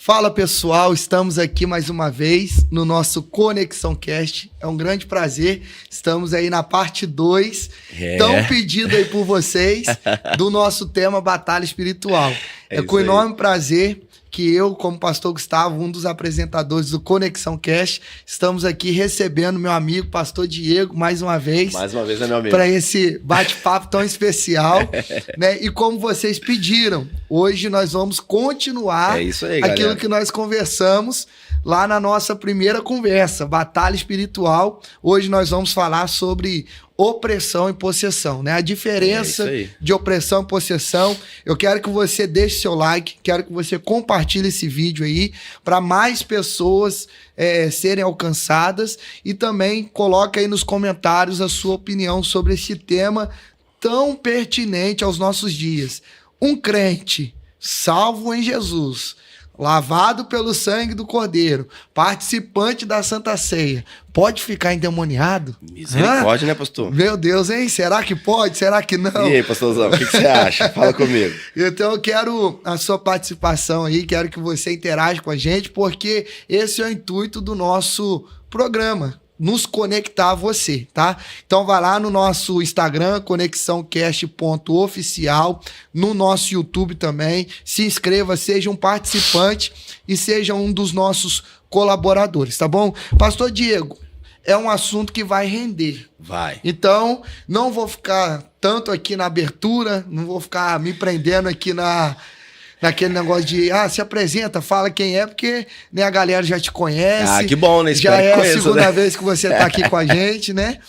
Fala pessoal, estamos aqui mais uma vez no nosso Conexão Cast. É um grande prazer, estamos aí na parte 2, tão pedido aí por vocês, do nosso tema Batalha Espiritual. É com enorme prazer que eu, como pastor Gustavo, um dos apresentadores do Conexão Cast, estamos aqui recebendo meu amigo, pastor Diego, mais uma vez. Mais uma vez, né, meu amigo? Para esse bate-papo tão especial, né? E como vocês pediram, hoje nós vamos continuar aquilo que nós conversamos lá na nossa primeira conversa, Batalha Espiritual. Hoje nós vamos falar sobre opressão e possessão, né? A diferença de opressão e possessão. Eu quero que você deixe seu like, quero que você compartilhe esse vídeo aí para mais pessoas serem alcançadas e também coloque aí nos comentários a sua opinião sobre esse tema tão pertinente aos nossos dias. Um crente salvo em Jesus, lavado pelo sangue do Cordeiro, participante da Santa Ceia, pode ficar endemoniado? Misericórdia, né, pastor? Meu Deus, hein? Será que pode? Será que não? E aí, pastorzão, o que você acha? Fala comigo. Então eu quero a sua participação aí, quero que você interaja com a gente, porque esse é o intuito do nosso programa, nos conectar a você, tá? Então vai lá no nosso Instagram, conexãocast.oficial, no nosso YouTube também, se inscreva, seja um participante e seja um dos nossos colaboradores, tá bom? Pastor Diego, é um assunto que vai render. Vai. Então, não vou ficar tanto aqui na abertura, não vou ficar me prendendo aqui naquele negócio de, se apresenta, fala quem é, porque né, a galera já te conhece. Ah, que bom, né? Já é a segunda vez que você tá aqui com a gente, né?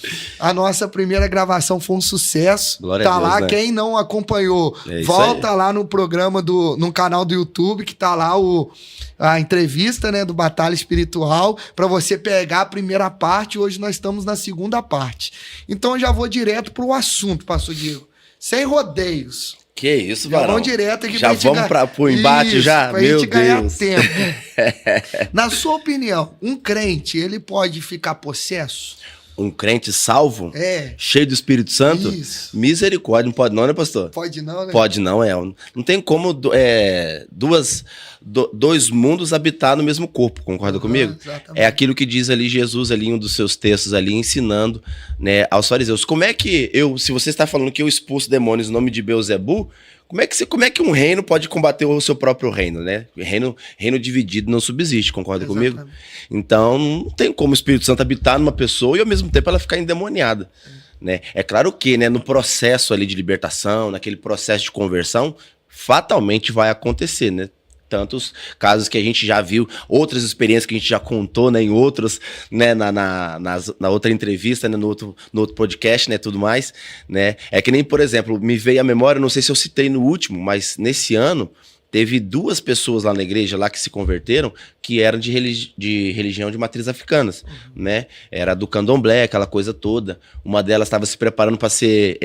A nossa primeira gravação foi um sucesso. Glória a Deus, lá, né? Quem não acompanhou, volta lá no programa, no canal do YouTube, que tá lá a entrevista, né, do Batalha Espiritual, para você pegar a primeira parte. Hoje nós estamos na segunda parte. Então eu já vou direto pro assunto, pastor Diego. Sem rodeios. Que isso, varão. Vamos direto aqui já vamos pro embate já? Pra Meu gente ganhar Deus. tempo. Na sua opinião, um crente, ele pode ficar possesso? Um crente salvo? Cheio do Espírito Santo? Isso. Misericórdia, não pode não, né, pastor? Pode não, né? Pode não, Não tem como dois mundos habitar no mesmo corpo, concorda comigo? Exatamente. É aquilo que diz ali Jesus, ali em um dos seus textos ali, ensinando, né, aos fariseus. Como é que se você está falando que eu expulso demônios no nome de Beelzebu, como é que um reino pode combater o seu próprio reino, né? Reino dividido não subsiste, concorda comigo? Então, não tem como o Espírito Santo habitar numa pessoa e ao mesmo tempo ela ficar endemoniada, né? É claro que, né, no processo ali de libertação, naquele processo de conversão, fatalmente vai acontecer, né? Tantos casos que a gente já viu, outras experiências que a gente já contou, né, em outros, né, na outra entrevista, né, no outro podcast, né, tudo mais, né, é que nem, por exemplo, me veio à memória, não sei se eu citei no último, mas nesse ano teve 2 pessoas lá na igreja, lá que se converteram, que eram de religião de matriz africanas, né, era do candomblé, aquela coisa toda, uma delas estava se preparando para ser...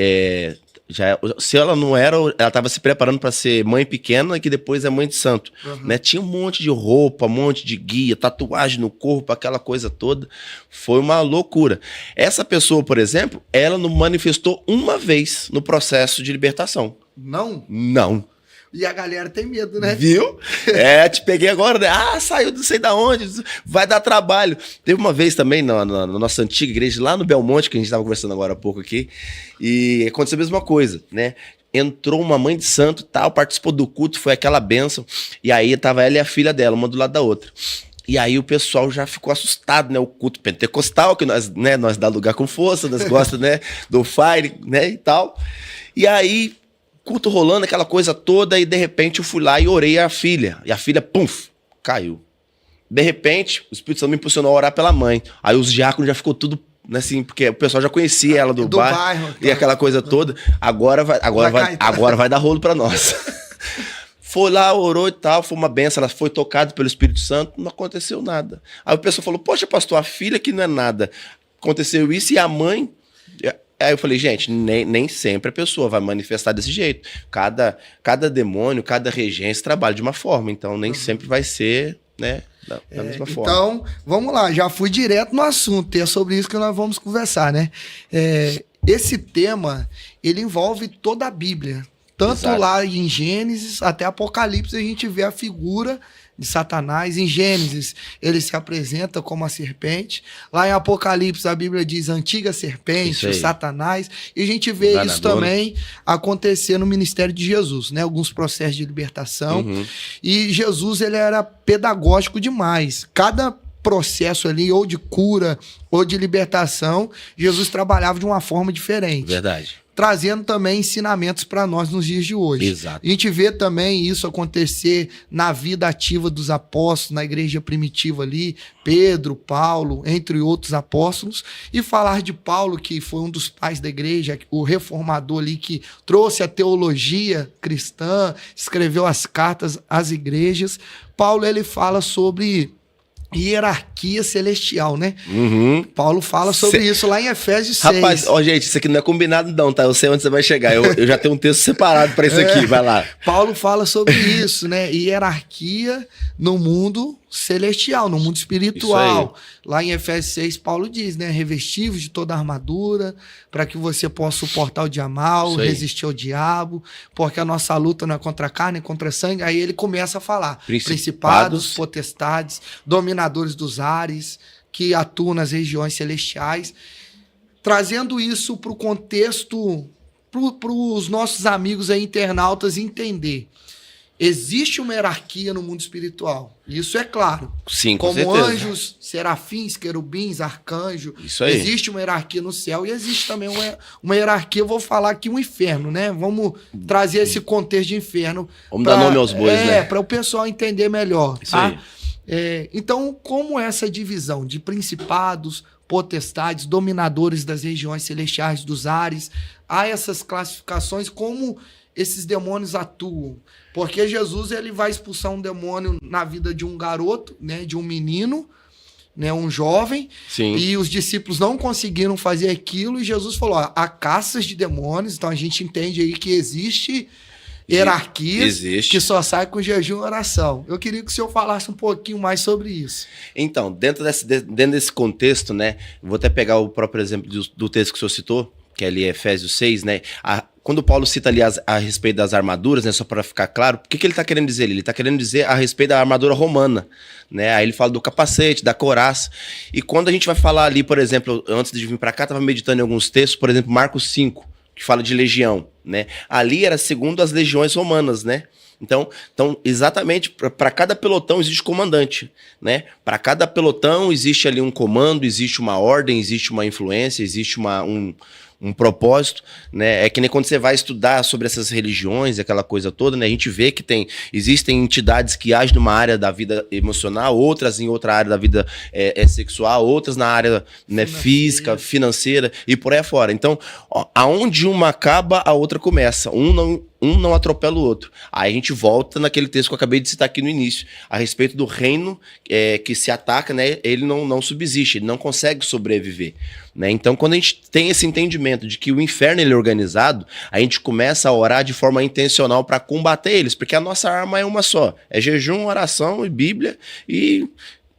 se ela não era, ela estava se preparando para ser mãe pequena, que depois é mãe de santo, né? Tinha um monte de roupa, um monte de guia, tatuagem no corpo, aquela coisa toda. Foi uma loucura. Essa pessoa, por exemplo, ela não manifestou uma vez no processo de libertação. Não? Não. E a galera tem medo, né? Viu? Te peguei agora, né? Saiu não sei da onde, vai dar trabalho. Teve uma vez também na nossa antiga igreja, lá no Belmonte, que a gente estava conversando agora há pouco aqui, e aconteceu a mesma coisa, né? Entrou uma mãe de santo, tal, participou do culto, foi aquela bênção, e aí tava ela e a filha dela, uma do lado da outra. E aí o pessoal já ficou assustado, né? O culto pentecostal, que nós dá lugar com força, nós gostamos, né? Do fire, né? E tal. E aí... culto rolando, aquela coisa toda, e de repente eu fui lá e orei a filha. E a filha, caiu. De repente, o Espírito Santo me impulsionou a orar pela mãe. Aí os diáconos já ficou tudo, assim, porque o pessoal já conhecia ela do bairro e aquela coisa toda. Agora vai dar rolo pra nós. Foi lá, orou e tal, foi uma benção, ela foi tocada pelo Espírito Santo, não aconteceu nada. Aí o pessoal falou, poxa, pastor, a filha que não é nada. Aconteceu isso e a mãe... Aí eu falei, gente, nem sempre a pessoa vai manifestar desse jeito. Cada demônio, cada regência trabalha de uma forma, então nem sempre vai ser, né, da mesma forma. Então, vamos lá, já fui direto no assunto, é sobre isso que nós vamos conversar, né? Esse tema, ele envolve toda a Bíblia. Tanto lá em Gênesis até Apocalipse a gente vê a figura de Satanás. Em Gênesis, ele se apresenta como a serpente. Lá em Apocalipse, a Bíblia diz antiga serpente, o Satanás. E a gente vê isso também acontecer no ministério de Jesus, né? Alguns processos de libertação. E Jesus, ele era pedagógico demais. Cada processo ali, ou de cura, ou de libertação, Jesus trabalhava de uma forma diferente. Verdade. Trazendo também ensinamentos para nós nos dias de hoje. Exato. A gente vê também isso acontecer na vida ativa dos apóstolos, na igreja primitiva ali, Pedro, Paulo, entre outros apóstolos. E falar de Paulo, que foi um dos pais da igreja, o reformador ali que trouxe a teologia cristã, escreveu as cartas às igrejas. Paulo, ele fala sobre hierarquia celestial, né? Paulo fala sobre isso lá em Efésios 6. Rapaz, gente, isso aqui não é combinado não, tá? Eu sei onde você vai chegar. Eu já tenho um texto separado para isso aqui, vai lá. Paulo fala sobre isso, né? Hierarquia no mundo celestial, no mundo espiritual. Lá em Efésios 6, Paulo diz, né? Revestivos de toda a armadura, para que você possa suportar o dia mal, resistir ao diabo, porque a nossa luta não é contra a carne, é contra a sangue. Aí ele começa a falar. Principados, potestades, dominadores dos ares, que atuam nas regiões celestiais. Trazendo isso para o contexto, para os nossos amigos aí, internautas, entender. Existe uma hierarquia no mundo espiritual. Isso é claro. Sim, com certeza. Como anjos, serafins, querubins, arcanjo. Isso aí. Existe uma hierarquia no céu e existe também uma hierarquia, eu vou falar aqui, um inferno, né? Vamos trazer esse contexto de inferno. Vamos dar nome aos bois, né? Para o pessoal entender melhor. Isso tá? aí. Então, como essa divisão de principados, potestades, dominadores das regiões celestiais, dos ares, há essas classificações, como esses demônios atuam? Porque Jesus, ele vai expulsar um demônio na vida de um garoto, né, de um menino, né, um jovem. Sim. E os discípulos não conseguiram fazer aquilo, e Jesus falou, ó, há caças de demônios, então a gente entende aí que existe hierarquias que só sai com jejum e oração. Eu queria que o senhor falasse um pouquinho mais sobre isso. Então, dentro desse contexto, né, vou até pegar o próprio exemplo do texto que o senhor citou, que é ali Efésios 6, né, quando Paulo cita ali a respeito das armaduras, né, só para ficar claro, o que ele está querendo dizer? Ele está querendo dizer a respeito da armadura romana, né? Aí ele fala do capacete, da couraça. E quando a gente vai falar ali, por exemplo, antes de vir para cá, estava meditando em alguns textos, por exemplo, Marcos 5, que fala de legião, né? Ali era segundo as legiões romanas, né? Então exatamente, para cada pelotão existe comandante, né? Para cada pelotão existe ali um comando, existe uma ordem, existe uma influência, existe um propósito, né? É que nem quando você vai estudar sobre essas religiões, aquela coisa toda, né? A gente vê que existem entidades que agem numa área da vida emocional, outras em outra área da vida sexual, outras na área, né, física, financeira e por aí afora. Então, aonde uma acaba, a outra começa. Um não atropela o outro. Aí a gente volta naquele texto que eu acabei de citar aqui no início, a respeito do reino que se ataca, né? Ele não subsiste, ele não consegue sobreviver, né? Então, quando a gente tem esse entendimento de que o inferno ele é organizado, a gente começa a orar de forma intencional para combater eles, porque a nossa arma é uma só, é jejum, oração e Bíblia e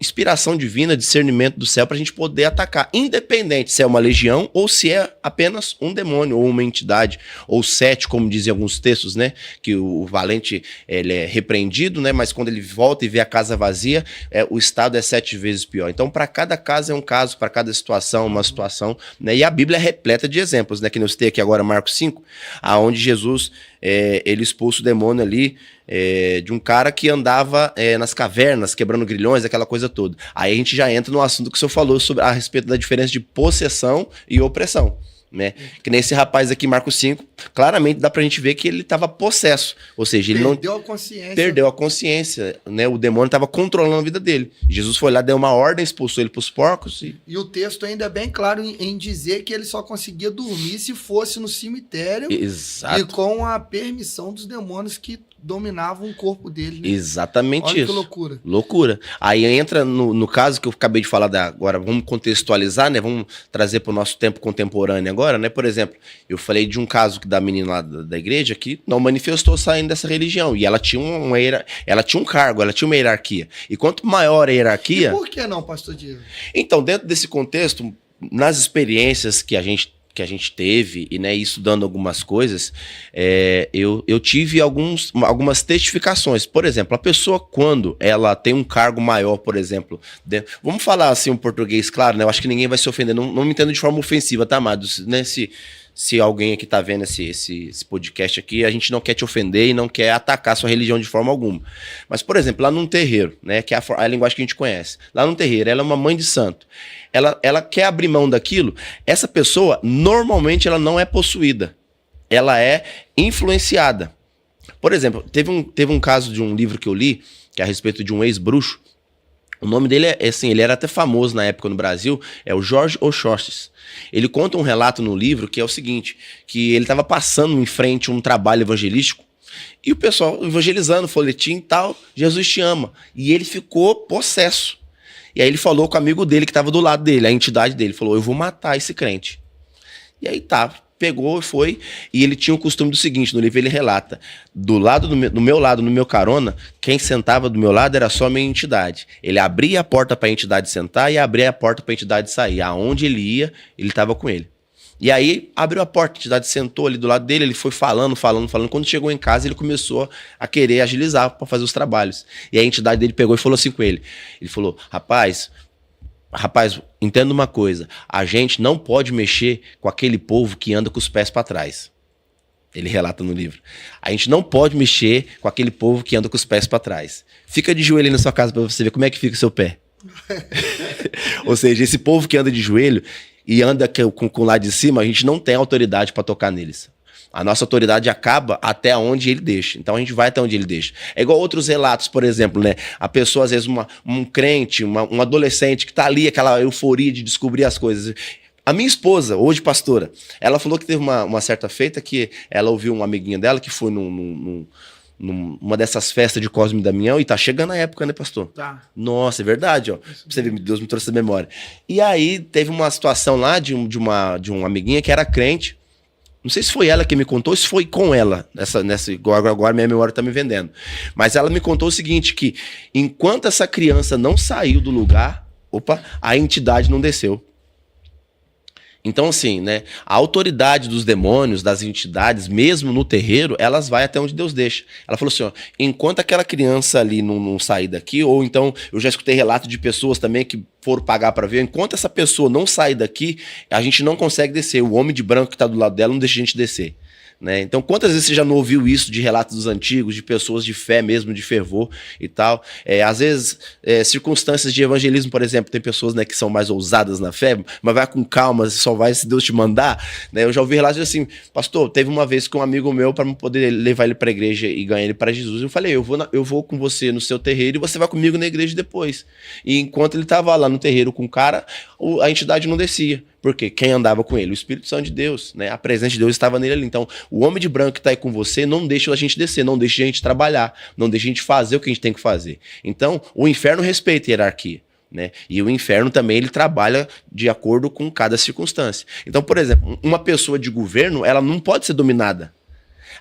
inspiração divina, discernimento do céu para a gente poder atacar, independente se é uma legião ou se é apenas um demônio ou uma entidade, ou 7, como dizem alguns textos, né, que o valente ele é repreendido, né, mas quando ele volta e vê a casa vazia, o estado é 7 vezes pior. Então, para cada caso é um caso, para cada situação uma situação, né, e a Bíblia é repleta de exemplos, né, que nós temos aqui agora Marcos 5, aonde Jesus ele expulsa o demônio ali de um cara que andava nas cavernas, quebrando grilhões, aquela coisa toda. Aí a gente já entra no assunto que o senhor falou a respeito da diferença de possessão e opressão, né? Que nesse rapaz aqui, Marcos 5, claramente dá pra gente ver que ele estava possesso, ou seja, ele perdeu a consciência, né? O demônio estava controlando a vida dele. Jesus foi lá, deu uma ordem, expulsou ele pros porcos. E o texto ainda é bem claro em dizer que ele só conseguia dormir se fosse no cemitério. Exato. E com a permissão dos demônios que dominavam o corpo dele, né? Exatamente. Olha isso. Que loucura. Loucura. Aí entra no caso que eu acabei de falar agora, vamos contextualizar, né? Vamos trazer para o nosso tempo contemporâneo agora, né? Por exemplo, eu falei de um caso da menina lá da igreja que não manifestou saindo dessa religião. E ela tinha ela tinha um cargo, ela tinha uma hierarquia. E quanto maior a hierarquia... E por que não, pastor Diego? Então, dentro desse contexto, nas experiências que a gente que a gente teve, e né, estudando algumas coisas, eu tive algumas testificações. Por exemplo, a pessoa, quando ela tem um cargo maior, por exemplo, vamos falar assim um português claro, né? Eu acho que ninguém vai se ofender, não me entendo de forma ofensiva, tá, amados? Né? Se alguém aqui tá vendo esse podcast aqui, a gente não quer te ofender e não quer atacar a sua religião de forma alguma. Mas, por exemplo, lá num terreiro, né, que é a linguagem que a gente conhece, lá no terreiro, ela é uma mãe de santo. Ela quer abrir mão daquilo, essa pessoa, normalmente, ela não é possuída. Ela é influenciada. Por exemplo, teve um caso de um livro que eu li, que é a respeito de um ex-bruxo. O nome dele assim, ele era até famoso na época no Brasil, é o Jorge Oxóssis. Ele conta um relato no livro que é o seguinte, que ele estava passando em frente a um trabalho evangelístico, e o pessoal evangelizando, folhetim e tal, Jesus te ama. E ele ficou possesso. E aí ele falou com o amigo dele que estava do lado dele, a entidade dele, falou, eu vou matar esse crente. E aí pegou e foi, e ele tinha o costume do seguinte, no livro ele relata, do meu lado, no meu carona, quem sentava do meu lado era só a minha entidade. Ele abria a porta para a entidade sentar e abria a porta para a entidade sair. Aonde ele ia, ele estava com ele. E aí abriu a porta, a entidade sentou ali do lado dele, ele foi falando. Quando chegou em casa, ele começou a querer agilizar para fazer os trabalhos. E a entidade dele pegou e falou assim com ele. Ele falou, rapaz, entenda uma coisa, a gente não pode mexer com aquele povo que anda com os pés para trás. Ele relata no livro. A gente não pode mexer com aquele povo que anda com os pés para trás. Fica de joelho aí na sua casa para você ver como é que fica o seu pé. Ou seja, esse povo que anda de joelho e anda com o lado de cima, a gente não tem autoridade para tocar neles. A nossa autoridade acaba até onde ele deixa. Então a gente vai até onde ele deixa. É igual outros relatos, por exemplo, né? A pessoa, às vezes, um crente, um adolescente que tá ali, aquela euforia de descobrir as coisas. A minha esposa, hoje pastora, ela falou que teve uma certa feita que ela ouviu uma amiguinha dela que foi numa dessas festas de Cosme e Damião, e tá chegando a época, né, pastor? Tá. Nossa, é verdade, ó. Pra você ver, Deus me trouxe essa memória. E aí teve uma situação lá de uma amiguinha que era crente. Não sei se foi ela que me contou, se foi com ela, agora minha memória tá me vendendo. Mas ela me contou o seguinte, que enquanto essa criança não saiu do lugar, a entidade não desceu. Então, assim, né, a autoridade dos demônios, das entidades, mesmo no terreiro, elas vai até onde Deus deixa. Ela falou assim, ó, enquanto aquela criança ali não sair daqui, ou então, eu já escutei relato de pessoas também que foram pagar para ver, enquanto essa pessoa não sair daqui, a gente não consegue descer. O homem de branco que está do lado dela não deixa a gente descer. Né? Então, quantas vezes você já não ouviu isso de relatos dos antigos, de pessoas de fé mesmo, de fervor e tal? Às vezes, circunstâncias de evangelismo, por exemplo, tem pessoas, né, que são mais ousadas na fé, mas vai com calma, só vai se Deus te mandar. Né? Eu já ouvi relatos assim, pastor, teve uma vez que um amigo meu, para poder levar ele para a igreja e ganhar ele para Jesus, eu falei, eu vou com você no seu terreiro e você vai comigo na igreja depois. E enquanto ele estava lá no terreiro com o cara, a entidade não descia. Porque quem andava com ele? O Espírito Santo de Deus, né? A presença de Deus estava nele ali. Então, o homem de branco que está aí com você não deixa a gente descer, não deixa a gente trabalhar, não deixa a gente fazer o que a gente tem que fazer. Então, o inferno respeita a hierarquia, né? E o inferno também, ele trabalha de acordo com cada circunstância. Então, por exemplo, uma pessoa de governo, ela não pode ser dominada.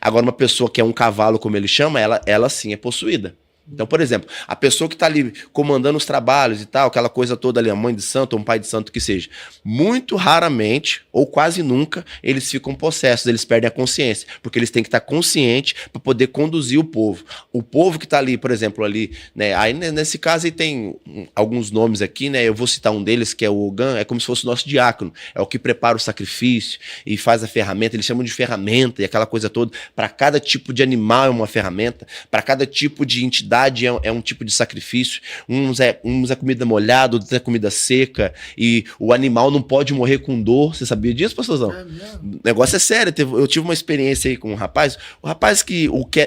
Agora, uma pessoa que é um cavalo, como ele chama, ela sim é possuída. Então, por exemplo, a pessoa que está ali comandando os trabalhos e tal, aquela coisa toda ali, a mãe de santo ou um pai de santo que seja, muito raramente, ou quase nunca, eles ficam possessos, eles perdem a consciência, porque eles têm que estar conscientes para poder conduzir o povo. O povo que está ali, por exemplo, ali, né, aí nesse caso aí tem alguns nomes aqui, né, eu vou citar um deles, que é o Ogã, é como se fosse o nosso diácono, é o que prepara o sacrifício e faz a ferramenta, eles chamam de ferramenta e aquela coisa toda, para cada tipo de animal é uma ferramenta, para cada tipo de entidade é um tipo de sacrifício, uns é comida molhada, outros é comida seca, e o animal não pode morrer com dor. Você sabia disso, pastorzão? O negócio é sério. Eu tive uma experiência aí com um rapaz, o rapaz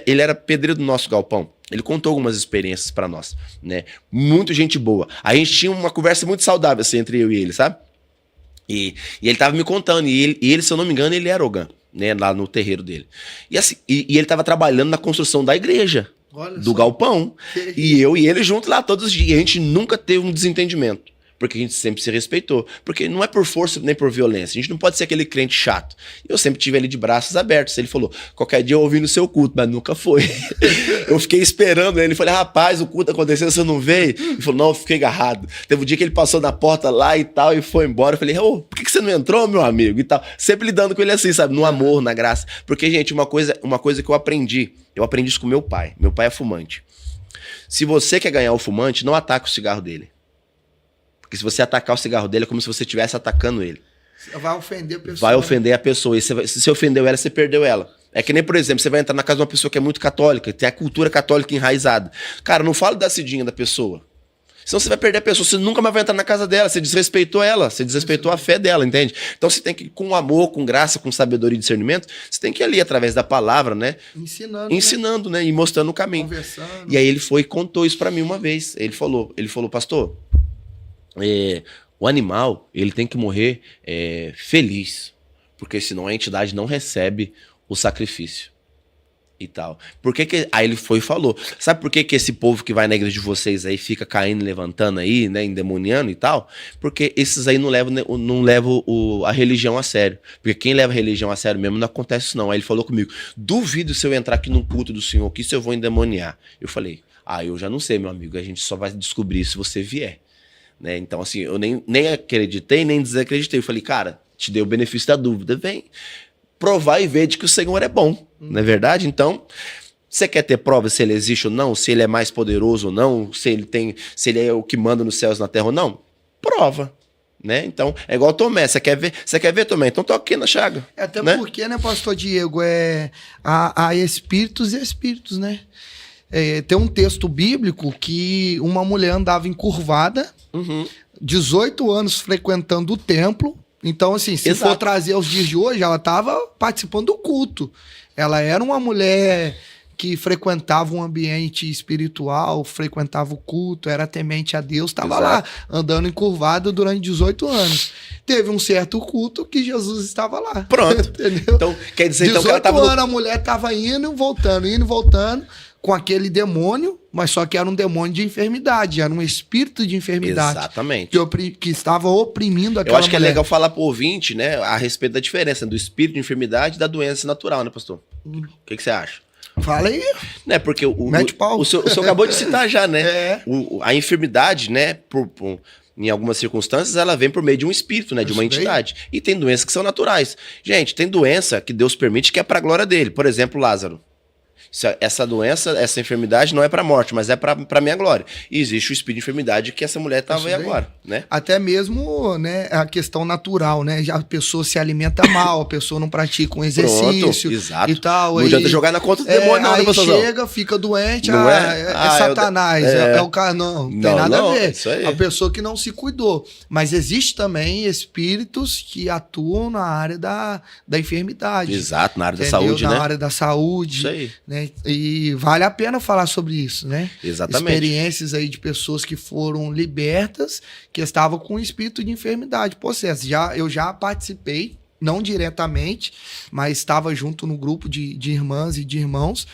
ele era pedreiro do nosso galpão. Ele contou algumas experiências para nós, né? Muito gente boa. A gente tinha uma conversa muito saudável assim, entre eu e ele, sabe? E ele tava me contando, e ele, se eu não me engano, ele era Ogã, né, lá no terreiro dele. E, assim, e ele tava trabalhando na construção da igreja. Olha do só. Galpão. E eu e ele junto lá todos os dias. E a gente nunca teve um desentendimento. Porque a gente sempre se respeitou. Porque não é por força nem por violência. A gente não pode ser aquele crente chato. Eu sempre tive ele de braços abertos. Ele falou, qualquer dia eu ouvi no seu culto, mas nunca foi. Eu fiquei esperando ele. Falei, rapaz, o culto aconteceu, você não veio? Ele falou, não, eu fiquei agarrado. Teve um dia que ele passou na porta lá e tal e foi embora. Eu falei, por que que você não entrou, meu amigo? E tal. Sempre lidando com ele assim, sabe? No amor, na graça. Porque, gente, uma coisa que eu aprendi isso com meu pai. Meu pai é fumante. Se você quer ganhar o fumante, não ataque o cigarro dele. Porque se você atacar o cigarro dele, é como se você estivesse atacando ele. Vai ofender a pessoa. Vai ofender a pessoa. E se você ofendeu ela, você perdeu ela. É que nem, por exemplo, você vai entrar na casa de uma pessoa que é muito católica, tem a cultura católica enraizada. Cara, não fala da cidinha da pessoa. Senão você vai perder a pessoa, você nunca mais vai entrar na casa dela, você desrespeitou ela, você desrespeitou a fé dela, entende? Então você tem que, com amor, com graça, com sabedoria e discernimento, você tem que ir ali através da palavra, né? Ensinando, né? E mostrando o caminho. Conversando. E aí ele foi e contou isso pra mim uma vez. Ele falou, pastor, o animal, ele tem que morrer feliz, porque senão a entidade não recebe o sacrifício. E tal. Aí ele foi e falou, sabe por que esse povo que vai na igreja de vocês aí fica caindo, levantando aí, né, endemoniando e tal? Porque esses aí não levam a religião a sério. Porque quem leva a religião a sério mesmo não acontece isso não. Aí ele falou comigo, duvido se eu entrar aqui num culto do Senhor aqui, se eu vou endemoniar. Eu falei, eu já não sei, meu amigo, a gente só vai descobrir se você vier. Né? Então assim, eu nem acreditei, nem desacreditei. Eu falei, cara, te dei o benefício da dúvida, vem provar e ver de que o Senhor é bom, não é verdade? Então, você quer ter prova se ele existe ou não, se ele é mais poderoso ou não, se ele é o que manda nos céus, na terra ou não? Prova, né? Então, é igual Tomé, você quer ver, Tomé? Então toca aqui na chaga. Até né? porque, né, pastor Diego, há espíritos e espíritos, né? Tem um texto bíblico que uma mulher andava encurvada, 18 anos frequentando o templo. Então, assim, se for trazer aos dias de hoje, ela estava participando do culto. Ela era uma mulher que frequentava um ambiente espiritual, frequentava o culto, era temente a Deus, estava lá, andando encurvada durante 18 anos. Teve um certo culto que Jesus estava lá. Pronto. Entendeu? Então, quer dizer, 18 que ela tava anos, a mulher estava indo e voltando, com aquele demônio, mas só que era um demônio de enfermidade, era um espírito de enfermidade. Exatamente. Que estava oprimindo aquela mulher. Eu acho que é legal falar pro ouvinte, né, a respeito da diferença do espírito de enfermidade e da doença natural, né, pastor? O que você acha? Fala aí. Né, porque Mete pau. O senhor acabou de citar já, né? A enfermidade, né, em algumas circunstâncias, ela vem por meio de um espírito, né, de uma entidade. E tem doenças que são naturais. Gente, tem doença que Deus permite que é pra glória dele. Por exemplo, Lázaro. Essa doença, essa enfermidade não é pra morte, mas é pra minha glória. E existe o espírito de enfermidade que essa mulher estava aí agora, né? Até mesmo, né, a questão natural, né? Já a pessoa se alimenta mal, a pessoa não pratica um exercício. Pronto, exato. E tal. Não adianta jogar na conta do demônio, não, aí né, chega, fica doente, não é Satanás, é o cara. Não tem nada a ver. Isso aí. A pessoa que não se cuidou. Mas existe também espíritos que atuam na área da enfermidade. Exato, na área da saúde, né? Na área da saúde. Isso aí. Né? E vale a pena falar sobre isso, né? Exatamente. Experiências aí de pessoas que foram libertas, que estavam com espírito de enfermidade, possesso. Eu já participei, não diretamente, mas estava junto no grupo de irmãs e de irmãos,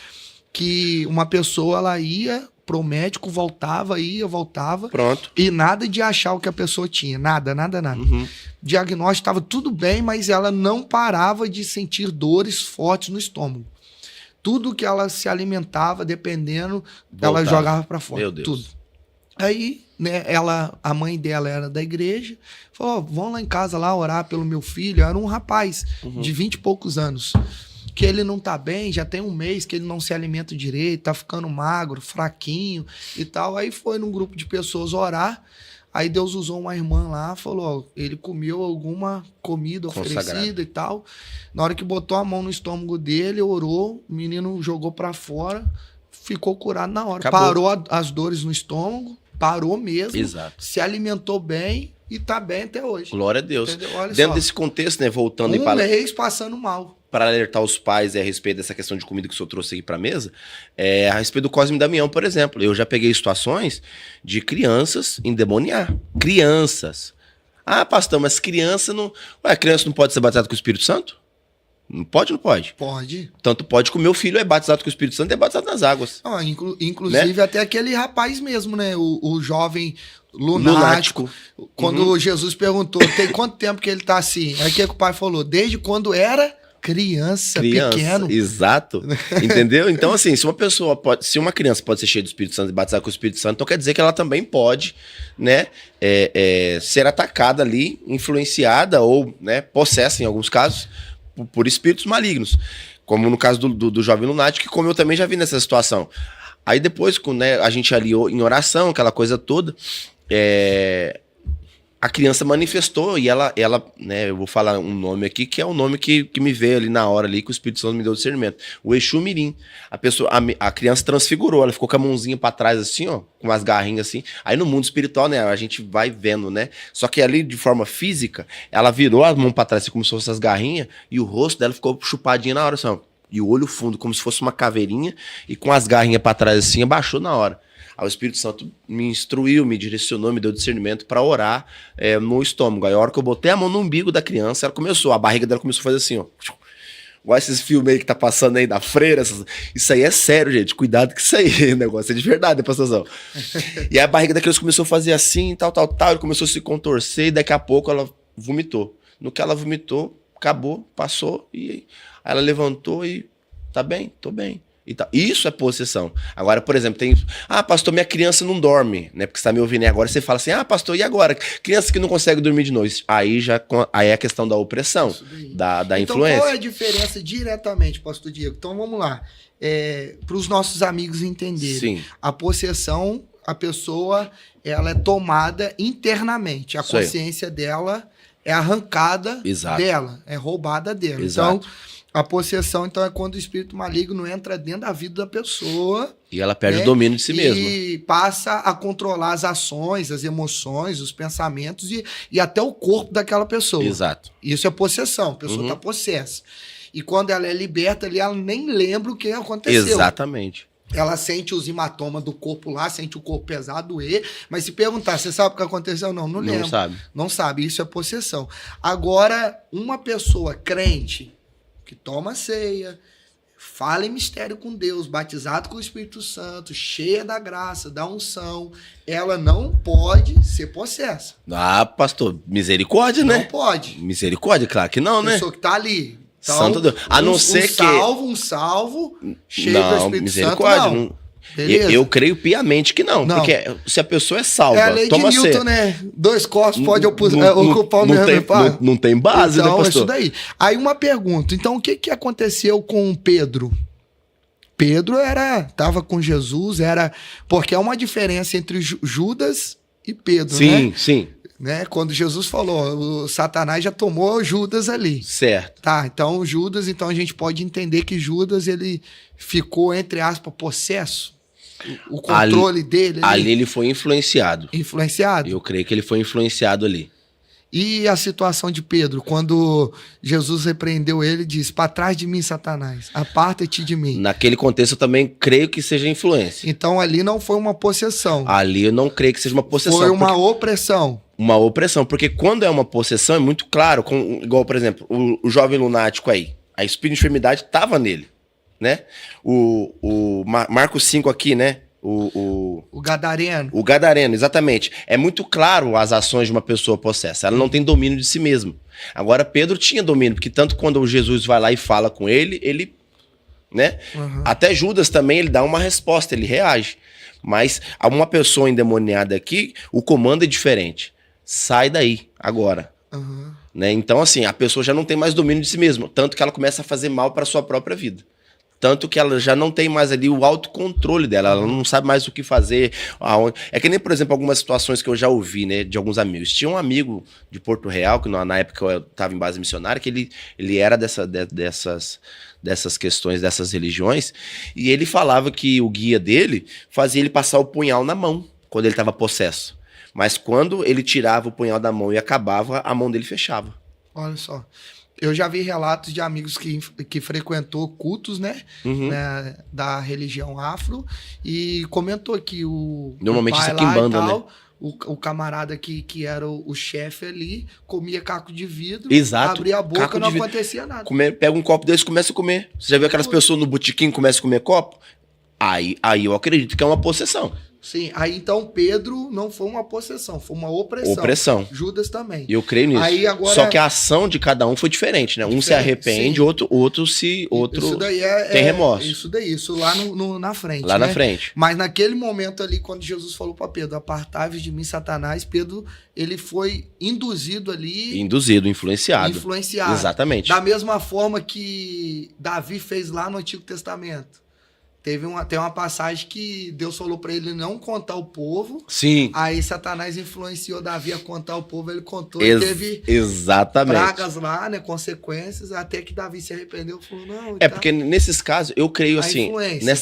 que uma pessoa, ela ia pro médico, voltava. Pronto. E nada de achar o que a pessoa tinha. Nada. Diagnóstico estava tudo bem, mas ela não parava de sentir dores fortes no estômago. Tudo que ela se alimentava, dependendo, ela jogava para fora. Meu Deus. Tudo. Aí, né, a mãe dela era da igreja, falou, vão lá em casa lá orar pelo meu filho. Era um rapaz de 20 e poucos anos, que ele não tá bem, já tem um mês que ele não se alimenta direito, tá ficando magro, fraquinho e tal. Aí foi num grupo de pessoas orar. Aí Deus usou uma irmã lá, falou, ele comeu alguma comida oferecida e tal. Na hora que botou a mão no estômago dele, orou, o menino jogou pra fora, ficou curado na hora. Acabou. Parou as dores no estômago, parou mesmo, Exato. Se alimentou bem e tá bem até hoje. Glória a Deus. Olha dentro só, desse contexto, né, voltando um mês passando mal. Para alertar os pais a respeito dessa questão de comida que o senhor trouxe aqui para a mesa, a respeito do Cosme e Damião, por exemplo. Eu já peguei situações de crianças endemoniar. Crianças. Ah, pastor, mas criança não... Ué, criança não pode ser batizada com o Espírito Santo? Não pode ou não pode? Pode. Tanto pode que o meu filho é batizado com o Espírito Santo e é batizado nas águas. Ah, inclusive, né? Até aquele rapaz mesmo, né? O jovem lunático. Quando Jesus perguntou, tem quanto tempo que ele tá assim? Aí o que o pai falou? Desde quando era criança pequeno. Exato. Entendeu? Então, assim, se uma criança pode ser cheia do Espírito Santo e batizar com o Espírito Santo, então quer dizer que ela também pode, né, ser atacada ali, influenciada ou, né, possessa, em alguns casos, por espíritos malignos. Como no caso do jovem lunático, como eu também já vi nessa situação. Aí depois, né, a gente ali em oração, aquela coisa toda, a criança manifestou e ela, né, eu vou falar um nome aqui, que é o nome que me veio ali na hora ali, que o Espírito Santo me deu discernimento. O Exu Mirim. A criança transfigurou, ela ficou com a mãozinha pra trás assim, ó, com umas garrinhas assim. Aí no mundo espiritual, né, a gente vai vendo, né? Só que ali, de forma física, ela virou a mão pra trás, assim, como se fossem essas garrinhas, e o rosto dela ficou chupadinho na hora, assim, ó. E o olho fundo, como se fosse uma caveirinha, e com as garrinhas pra trás assim, abaixou na hora. Aí o Espírito Santo me instruiu, me direcionou, me deu discernimento para orar no estômago. Aí a hora que eu botei a mão no umbigo da criança, a barriga dela começou a fazer assim, ó. Igual esses filmes aí que tá passando aí da freira. Isso aí é sério, gente. Cuidado que isso aí, o negócio é de verdade, pastorzão. E aí a barriga da criança começou a fazer assim, tal. Ele começou a se contorcer e daqui a pouco ela vomitou. No que ela vomitou, acabou, passou e aí ela levantou e tá bem, tô bem. Isso é possessão. Agora, por exemplo, pastor, minha criança não dorme, né? Porque você tá me ouvindo aí agora, você fala assim, pastor, e agora? Criança que não consegue dormir de noite. Aí é a questão da opressão, da influência. Então, qual é a diferença diretamente, pastor Diego? Então, vamos lá. Para os nossos amigos entenderem. Sim. A possessão, a pessoa, ela é tomada internamente. A consciência dela é arrancada dela, é roubada dela. Exato. Então, a possessão, então, é quando o espírito maligno entra dentro da vida da pessoa. E ela perde o domínio de si mesma. E passa a controlar as ações, as emoções, os pensamentos e até o corpo daquela pessoa. Exato. Isso é possessão, a pessoa está possessa. E quando ela é liberta ali, ela nem lembra o que aconteceu. Exatamente. Ela sente os hematomas do corpo lá, sente o corpo pesado, doer, mas se perguntar, você sabe o que aconteceu? Não lembro. Não sabe. Não sabe, isso é possessão. Agora, uma pessoa crente que toma ceia, fala em mistério com Deus, batizado com o Espírito Santo, cheia da graça, da unção, ela não pode ser possessa. Pastor, misericórdia, né? Não pode. Misericórdia, claro que não, né? Pessoa que tá ali. Então, Santo Deus. A não ser que... Um salvo, cheio do Espírito misericórdia, Santo, não. Eu creio piamente que não, porque se a pessoa é salva, é a lei toma de Newton, né? 2 corpos pode ocupar o mesmo espaço. Não tem base, então, né, pastor? Isso daí. Aí uma pergunta, então o que aconteceu com Pedro? Pedro estava com Jesus, porque há uma diferença entre Judas e Pedro, né? Sim. Né? Quando Jesus falou, o Satanás já tomou Judas ali. Certo. Tá, então Judas, então a gente pode entender que Judas, ele ficou, entre aspas, possesso. O controle dele. Ali ele foi influenciado. Influenciado? Eu creio que ele foi influenciado ali. E a situação de Pedro, quando Jesus repreendeu ele e disse, para trás de mim, Satanás, aparta-te de mim. Naquele contexto eu também creio que seja influência. Então ali não foi uma possessão. Ali eu não creio que seja uma possessão. Foi uma opressão. Uma opressão, porque quando é uma possessão é muito claro, igual, por exemplo, o jovem lunático aí, a espírito de enfermidade estava nele, né? O Marcos 5 aqui, né? O Gadareno. O Gadareno, exatamente. É muito claro as ações de uma pessoa possessa. Ela não tem domínio de si mesma. Agora, Pedro tinha domínio, porque tanto quando Jesus vai lá e fala com ele, né? Uhum. Até Judas também, ele dá uma resposta, ele reage. Mas a uma pessoa endemoniada aqui, o comando é diferente. Sai daí, agora. Uhum. Né? Então, assim, a pessoa já não tem mais domínio de si mesma. Tanto que ela começa a fazer mal para sua própria vida. Tanto que ela já não tem mais ali o autocontrole dela. Ela não sabe mais o que fazer. Aonde. É que nem, por exemplo, algumas situações que eu já ouvi, né, de alguns amigos. Tinha um amigo de Porto Real, que na época eu estava em base missionária, que ele era dessas questões, dessas religiões. E ele falava que o guia dele fazia ele passar o punhal na mão, quando ele estava possesso. Mas quando ele tirava o punhal da mão e acabava, a mão dele fechava. Olha só. Eu já vi relatos de amigos que frequentou cultos, né? Uhum. Né, da religião afro. E comentou que normalmente o pai isso aqui em banda, tal, né? O camarada que era o chefe ali, comia caco de vidro. Exato. Abria a boca, não acontecia nada. Pega um copo desse e começa a comer. Você já viu aquelas pessoas no botequim que começam a comer copo? Aí eu acredito que é uma possessão. Sim, aí então Pedro não foi uma possessão, foi uma opressão. Opressão. Judas também. E eu creio nisso. Aí agora... Só que a ação de cada um foi diferente, né? Um se arrepende, outro isso daí tem remorso. Isso lá na frente. Lá na frente. Mas naquele momento ali, quando Jesus falou para Pedro, apartai-vos de mim, Satanás, Pedro, ele foi induzido ali. Influenciado. Exatamente. Da mesma forma que Davi fez lá no Antigo Testamento. Tem uma passagem que Deus falou para ele não contar o povo. Sim. Aí Satanás influenciou Davi a contar o povo, ele contou e teve pragas lá, né, consequências, até que Davi se arrependeu e falou, não... Porque nesses casos, eu creio assim,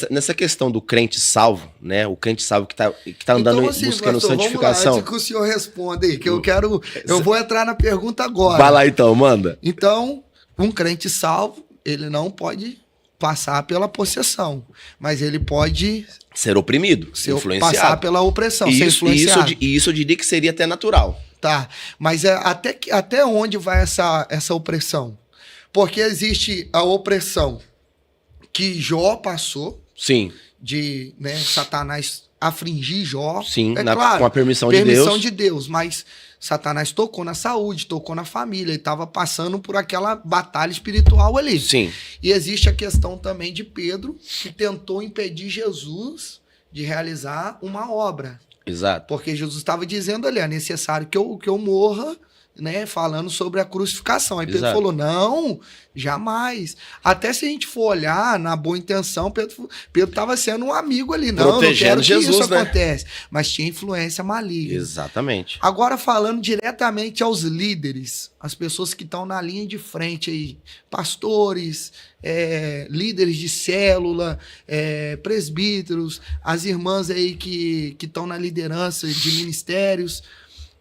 nessa questão do crente salvo, né, o crente salvo que tá andando então, assim, buscando pastor, santificação... Vamos lá, antes que o senhor responda aí, que eu vou entrar na pergunta agora. Vai lá então, manda. Então, um crente salvo, ele não pode... passar pela possessão, mas ele pode ser oprimido, influenciado. Passar pela opressão, ser influenciado. Isso eu diria que seria até natural. Tá, mas até onde vai essa opressão? Porque existe a opressão que Jó passou. Sim. De Satanás afligir Jó. Sim, claro, com a permissão de Deus, mas Satanás tocou na saúde, tocou na família, ele estava passando por aquela batalha espiritual ali. Sim. E existe a questão também de Pedro, que tentou impedir Jesus de realizar uma obra. Exato. Porque Jesus estava dizendo ali, é necessário que eu morra, né, falando sobre a crucificação. Aí Pedro falou, não, jamais. Até se a gente for olhar na boa intenção, Pedro estava sendo um amigo ali. Não quero Jesus, que isso acontece. Mas tinha influência maligna. Exatamente. Agora falando diretamente aos líderes, as pessoas que estão na linha de frente aí, pastores, líderes de célula, presbíteros, as irmãs aí que estão na liderança de ministérios.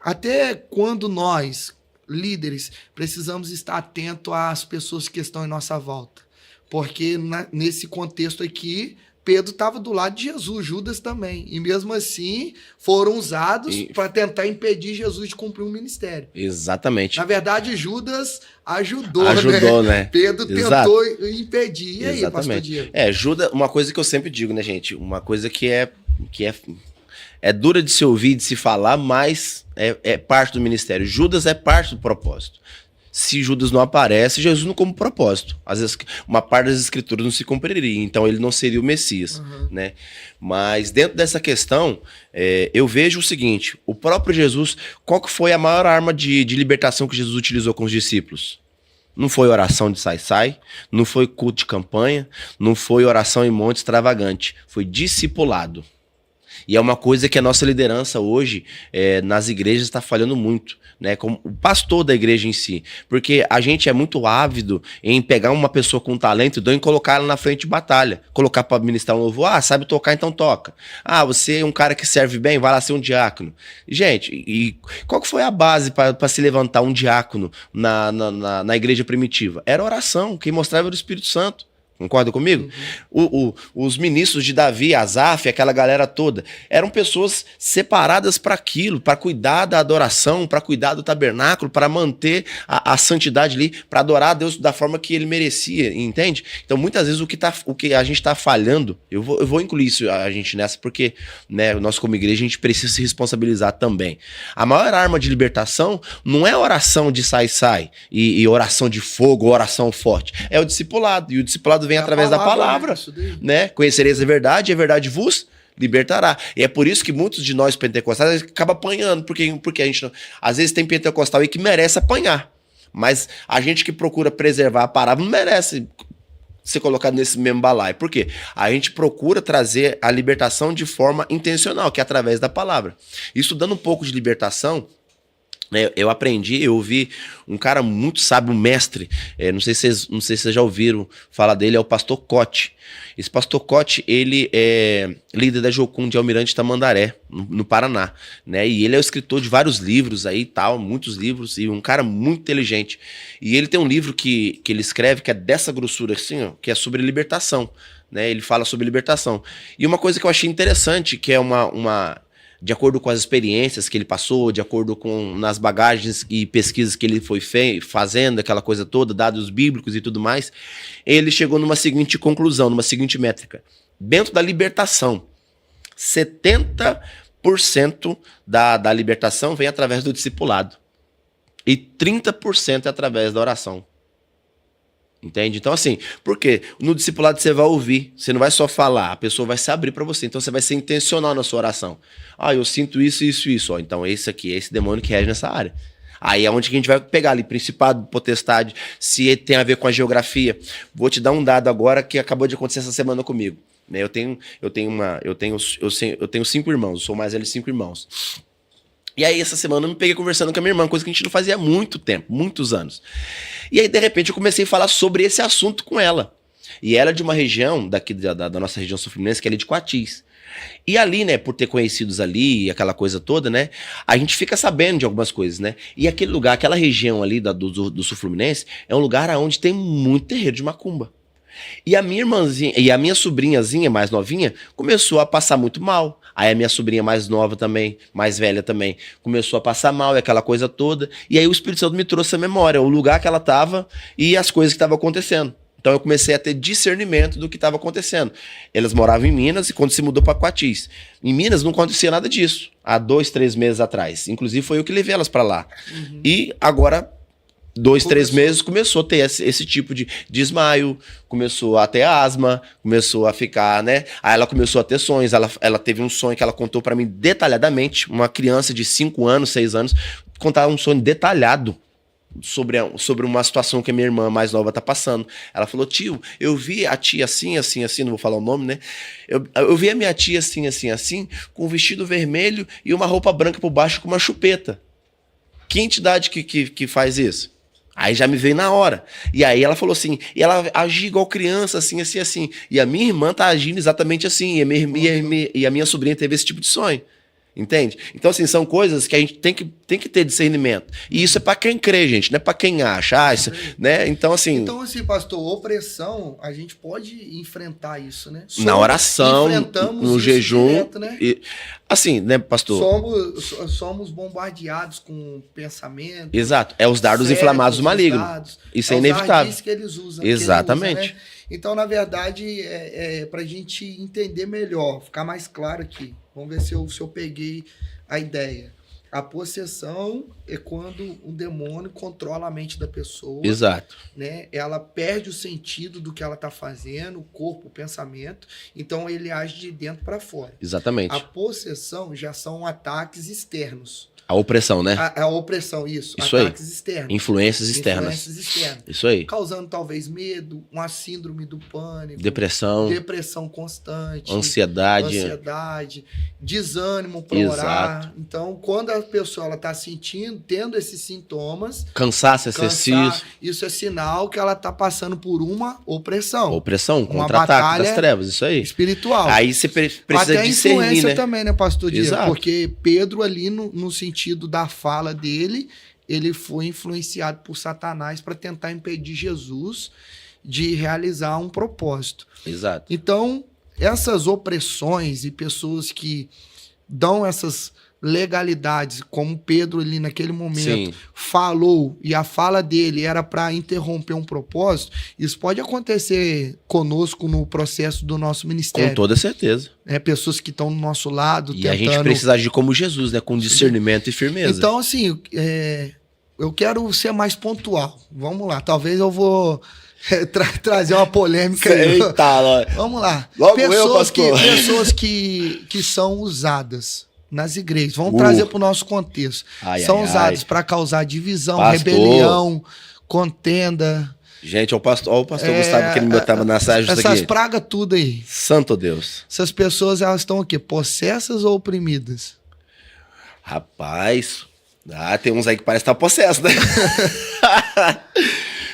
Até quando nós, líderes, precisamos estar atentos às pessoas que estão em nossa volta. Porque nesse contexto aqui, Pedro estava do lado de Jesus, Judas também. E mesmo assim, foram usados para tentar impedir Jesus de cumprir um ministério. Exatamente. Na verdade, Judas ajudou, né? Pedro tentou impedir. E aí, pastor Diego? Judas, uma coisa que eu sempre digo, né, gente? Uma coisa que é dura de se ouvir, de se falar, mas é parte do ministério. Judas é parte do propósito. Se Judas não aparece, Jesus não cumpre propósito. Às vezes, uma parte das escrituras não se cumpriria, então ele não seria o Messias. Né? Mas dentro dessa questão, eu vejo o seguinte, o próprio Jesus, qual que foi a maior arma de libertação que Jesus utilizou com os discípulos? Não foi oração de sai-sai, não foi culto de campanha, não foi oração em monte extravagante, foi discipulado. E é uma coisa que a nossa liderança hoje nas igrejas está falhando muito, né? Como o pastor da igreja em si. Porque a gente é muito ávido em pegar uma pessoa com talento e colocar ela na frente de batalha. Colocar para ministrar um louvor. Ah, sabe tocar, então toca. Ah, você é um cara que serve bem, vai lá ser um diácono. Gente, e qual que foi a base para se levantar um diácono na igreja primitiva? Era oração, quem mostrava era o Espírito Santo. Concorda comigo? Os ministros de Davi, Asaf, aquela galera toda, eram pessoas separadas para aquilo, para cuidar da adoração, para cuidar do tabernáculo, para manter a santidade ali, para adorar a Deus da forma que ele merecia, entende? Então, muitas vezes, o que a gente está falhando, eu vou incluir isso a gente nessa, porque nós como igreja, a gente precisa se responsabilizar também. A maior arma de libertação não é oração de sai-sai e oração de fogo, oração forte, é o discipulado, e o discipulado vem através da palavra, né? Conhecereis a verdade vos libertará. E é por isso que muitos de nós pentecostais acabam apanhando, porque a gente não, às vezes tem pentecostal aí que merece apanhar, mas a gente que procura preservar a palavra não merece ser colocado nesse mesmo balaio. Por quê? A gente procura trazer a libertação de forma intencional, que é através da palavra. Estudando um pouco de libertação, eu aprendi, eu ouvi um cara muito sábio, um mestre, não sei se vocês já ouviram falar dele, é o pastor Cote. Esse pastor Cote, ele é líder da Jocum de Almirante Tamandaré, no Paraná, né? E ele é o escritor de vários livros aí, tal, muitos livros, e um cara muito inteligente. E ele tem um livro que ele escreve, que é dessa grossura assim, ó, que é sobre libertação, né? Ele fala sobre libertação. E uma coisa que eu achei interessante, que é de acordo com as experiências que ele passou, de acordo com nas bagagens e pesquisas que ele foi fazendo, aquela coisa toda, dados bíblicos e tudo mais, ele chegou numa seguinte conclusão, numa seguinte métrica. Dentro da libertação, 70% da libertação vem através do discipulado. E 30% é através da oração. Entende? Então, assim, por quê? No discipulado você vai ouvir, você não vai só falar, a pessoa vai se abrir para você. Então, você vai ser intencional na sua oração. Ah, eu sinto isso, isso, isso. Ó, então, esse aqui, esse demônio que rege nessa área. Aí é onde que a gente vai pegar ali, principado, potestade, se tem a ver com a geografia. Vou te dar um dado agora que acabou de acontecer essa semana comigo. Eu tenho 5 irmãos, eu sou o mais velho de 5 irmãos. E aí, essa semana, eu me peguei conversando com a minha irmã, coisa que a gente não fazia há muito tempo, muitos anos. E aí, de repente, eu comecei a falar sobre esse assunto com ela. E ela é de uma região, daqui da nossa região sul-fluminense, que é ali de Coatis. E ali, né, por ter conhecidos ali, aquela coisa toda, né, a gente fica sabendo de algumas coisas, né. E aquele lugar, aquela região ali do sul-fluminense, é um lugar onde tem muito terreiro de macumba. E a minha irmãzinha, e a minha sobrinhazinha mais novinha, começou a passar muito mal. Aí a minha sobrinha mais nova também, mais velha também, começou a passar mal e aquela coisa toda. E aí o Espírito Santo me trouxe a memória, o lugar que ela estava e as coisas que estavam acontecendo. Então eu comecei a ter discernimento do que estava acontecendo. Elas moravam em Minas e quando se mudou para Coatis. Em Minas não acontecia nada disso, há 2, 3 meses atrás. Inclusive foi eu que levei elas para lá. Uhum. E agora... 2, 3 meses começou a ter esse tipo de desmaio, começou a ter asma, começou a ficar, né? Aí ela começou a ter sonhos, ela teve um sonho que ela contou pra mim detalhadamente, uma criança de 5 anos, 6 anos, contava um sonho detalhado sobre uma situação que a minha irmã mais nova tá passando. Ela falou, tio, eu vi a tia assim, assim, assim, não vou falar o nome, né? Eu vi a minha tia assim, assim, assim, com um vestido vermelho e uma roupa branca por baixo com uma chupeta. Que entidade que faz isso? Aí já me veio na hora. E aí ela falou assim, e ela agia igual criança, assim, assim, assim. E a minha irmã tá agindo exatamente assim. E a minha sobrinha teve esse tipo de sonho. Entende? Então, assim, são coisas que a gente tem que ter discernimento. E isso é pra quem crê, gente, não é pra quem acha. Isso, né? Então, assim, pastor, opressão, a gente pode enfrentar isso, né? Na oração, no jejum. Direto, né? E, assim, né, pastor? Somos bombardeados com pensamento. Exato. É os dardos inflamados do maligno. Isso é inevitável. Que eles usam. Exatamente. Ele usa, né? Então, na verdade, pra gente entender melhor, ficar mais claro aqui. Vamos ver se eu peguei a ideia. A possessão é quando um demônio controla a mente da pessoa. Exato. Né? Ela perde o sentido do que ela está fazendo, o corpo, o pensamento. Então, ele age de dentro para fora. Exatamente. A possessão já são ataques externos. A opressão, né? A opressão, isso. Ataques aí. Externos. Influências externas. Isso aí. Causando talvez medo, uma síndrome do pânico. Depressão constante. Ansiedade. Desânimo para orar. Então, quando a pessoa está tendo esses sintomas... Cansaço excessivo. Isso é sinal que ela está passando por uma opressão. Opressão, contra-ataque das trevas, isso aí. Espiritual. Aí você precisa até discernir, influência né? também, né, pastor Dias? Exato. Porque Pedro ali, no sentido da fala dele, ele foi influenciado por Satanás para tentar impedir Jesus de realizar um propósito. Exato. Então, essas opressões e pessoas que dão essas legalidades, como Pedro ali naquele momento falou, e a fala dele era para interromper um propósito, isso pode acontecer conosco no processo do nosso ministério. Com toda certeza. Pessoas que estão no nosso lado, e a gente precisa agir como Jesus, né? Com discernimento e firmeza. Então, assim, eu quero ser mais pontual. Vamos lá, talvez eu vou trazer uma polêmica aí. Eita, vamos lá. Logo Pessoas que são usadas nas igrejas. Vamos trazer para o nosso contexto. São usadas para causar divisão, rebelião, contenda. Gente, olha o pastor Gustavo que ele me botava na sala disso aqui. Essas pragas tudo aí. Santo Deus. Essas pessoas, elas estão o quê? Possessas ou oprimidas? Rapaz, tem uns aí que parece estar possesso, né?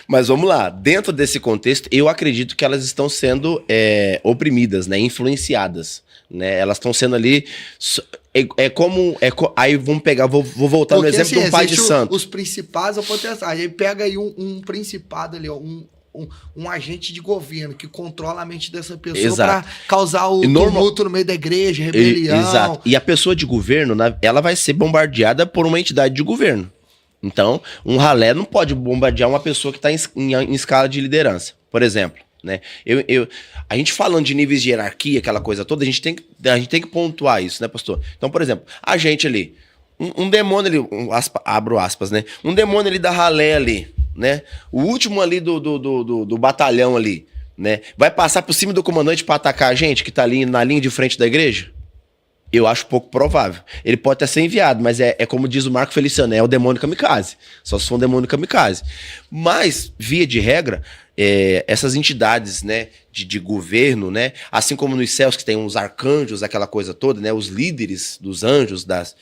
Mas vamos lá, dentro desse contexto, eu acredito que elas estão sendo oprimidas, né? Influenciadas, né? Elas estão sendo ali... aí vamos pegar, vou voltar no exemplo de um pai de santo. Os principados ou potenciais. Aí pega aí um principado ali, ó, um agente de governo que controla a mente dessa pessoa para causar o tumulto no meio da igreja, rebelião. Exato. E a pessoa de governo, ela vai ser bombardeada por uma entidade de governo. Então, um ralé não pode bombardear uma pessoa que está em escala de liderança. Por exemplo, né? A gente falando de níveis de hierarquia, aquela coisa toda, a gente tem que pontuar isso, né, pastor? Então, por exemplo, a gente ali, um demônio ali, abro aspas, né? Um demônio ali da ralé ali, né? O último ali do batalhão ali, né? Vai passar por cima do comandante para atacar a gente que tá ali na linha de frente da igreja? Eu acho pouco provável. Ele pode até ser enviado, mas é como diz o Marco Feliciano, é o demônio kamikaze. Só se for um demônio kamikaze. Mas, via de regra, essas entidades, né, de governo, né, assim como nos céus que tem uns arcanjos, aquela coisa toda, né, os líderes dos anjos, das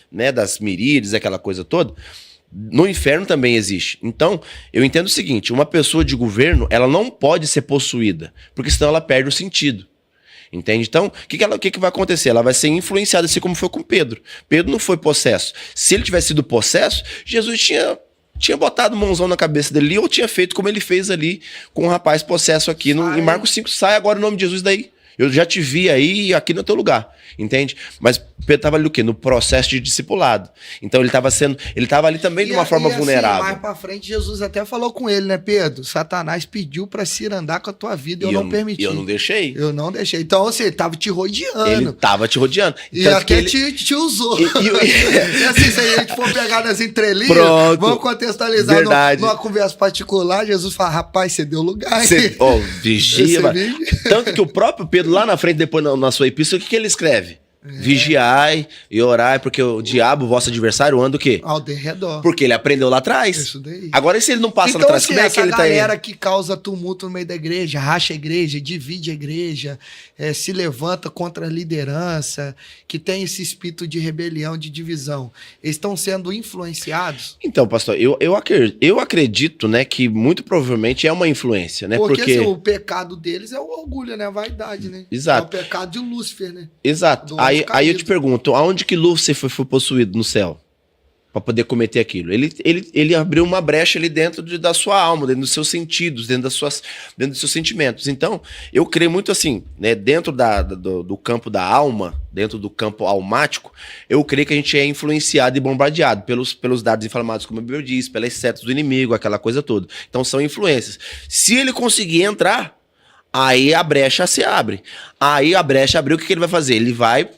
miríades, aquela coisa toda, no inferno também existe. Então, eu entendo o seguinte, uma pessoa de governo, ela não pode ser possuída, porque senão ela perde o sentido. Entende? Então, o que vai acontecer? Ela vai ser influenciada, assim como foi com Pedro. Pedro não foi possesso. Se ele tivesse sido possesso, Jesus tinha botado mãozão na cabeça dele ou tinha feito como ele fez ali com o rapaz possesso aqui. Em Marcos 5, sai agora o nome de Jesus daí. Eu já te vi aí aqui no teu lugar. Entende? Mas Pedro estava ali o quê? No processo de discipulado. Então ele estava ali também de uma forma vulnerável. Mais pra frente, Jesus até falou com ele, né, Pedro? Satanás pediu pra se andar com a tua vida e eu não permiti. E eu não deixei. Eu não deixei. Então, assim, ele tava te rodeando. Ele tava te rodeando. E até te usou. E assim, se a gente for pegar nas entrelinhas, vamos contextualizar numa conversa particular, Jesus fala, rapaz, você deu lugar. Vigia. Tanto que o próprio Pedro, lá na frente, depois na sua epístola, o que ele escreve? Vigiai e orai, porque o diabo, vosso adversário, anda o quê? Ao derredor. Porque ele aprendeu lá atrás. Isso daí. Agora, e se ele não passa então, lá atrás, assim, como é que ele tá aí? Essa galera que causa tumulto no meio da igreja, racha a igreja, divide a igreja, se levanta contra a liderança, que tem esse espírito de rebelião, de divisão, eles estão sendo influenciados? Então, pastor, eu acredito, né, que muito provavelmente é uma influência, né? Porque assim, o pecado deles é o orgulho, né? A vaidade, né? Exato. É o pecado de Lúcifer, né? Exato. Aí eu te pergunto, aonde que Lúcifer foi possuído no céu? Para poder cometer aquilo. Ele abriu uma brecha ali dentro da sua alma, dentro dos seus sentidos, dentro dos seus sentimentos. Então, eu creio muito assim, né, dentro do campo da alma, dentro do campo almático, eu creio que a gente é influenciado e bombardeado pelos dardos inflamados, como a Bíblia diz, pelas setas do inimigo, aquela coisa toda. Então, são influências. Se ele conseguir entrar, aí a brecha se abre. Aí a brecha abriu, o que ele vai fazer? Ele vai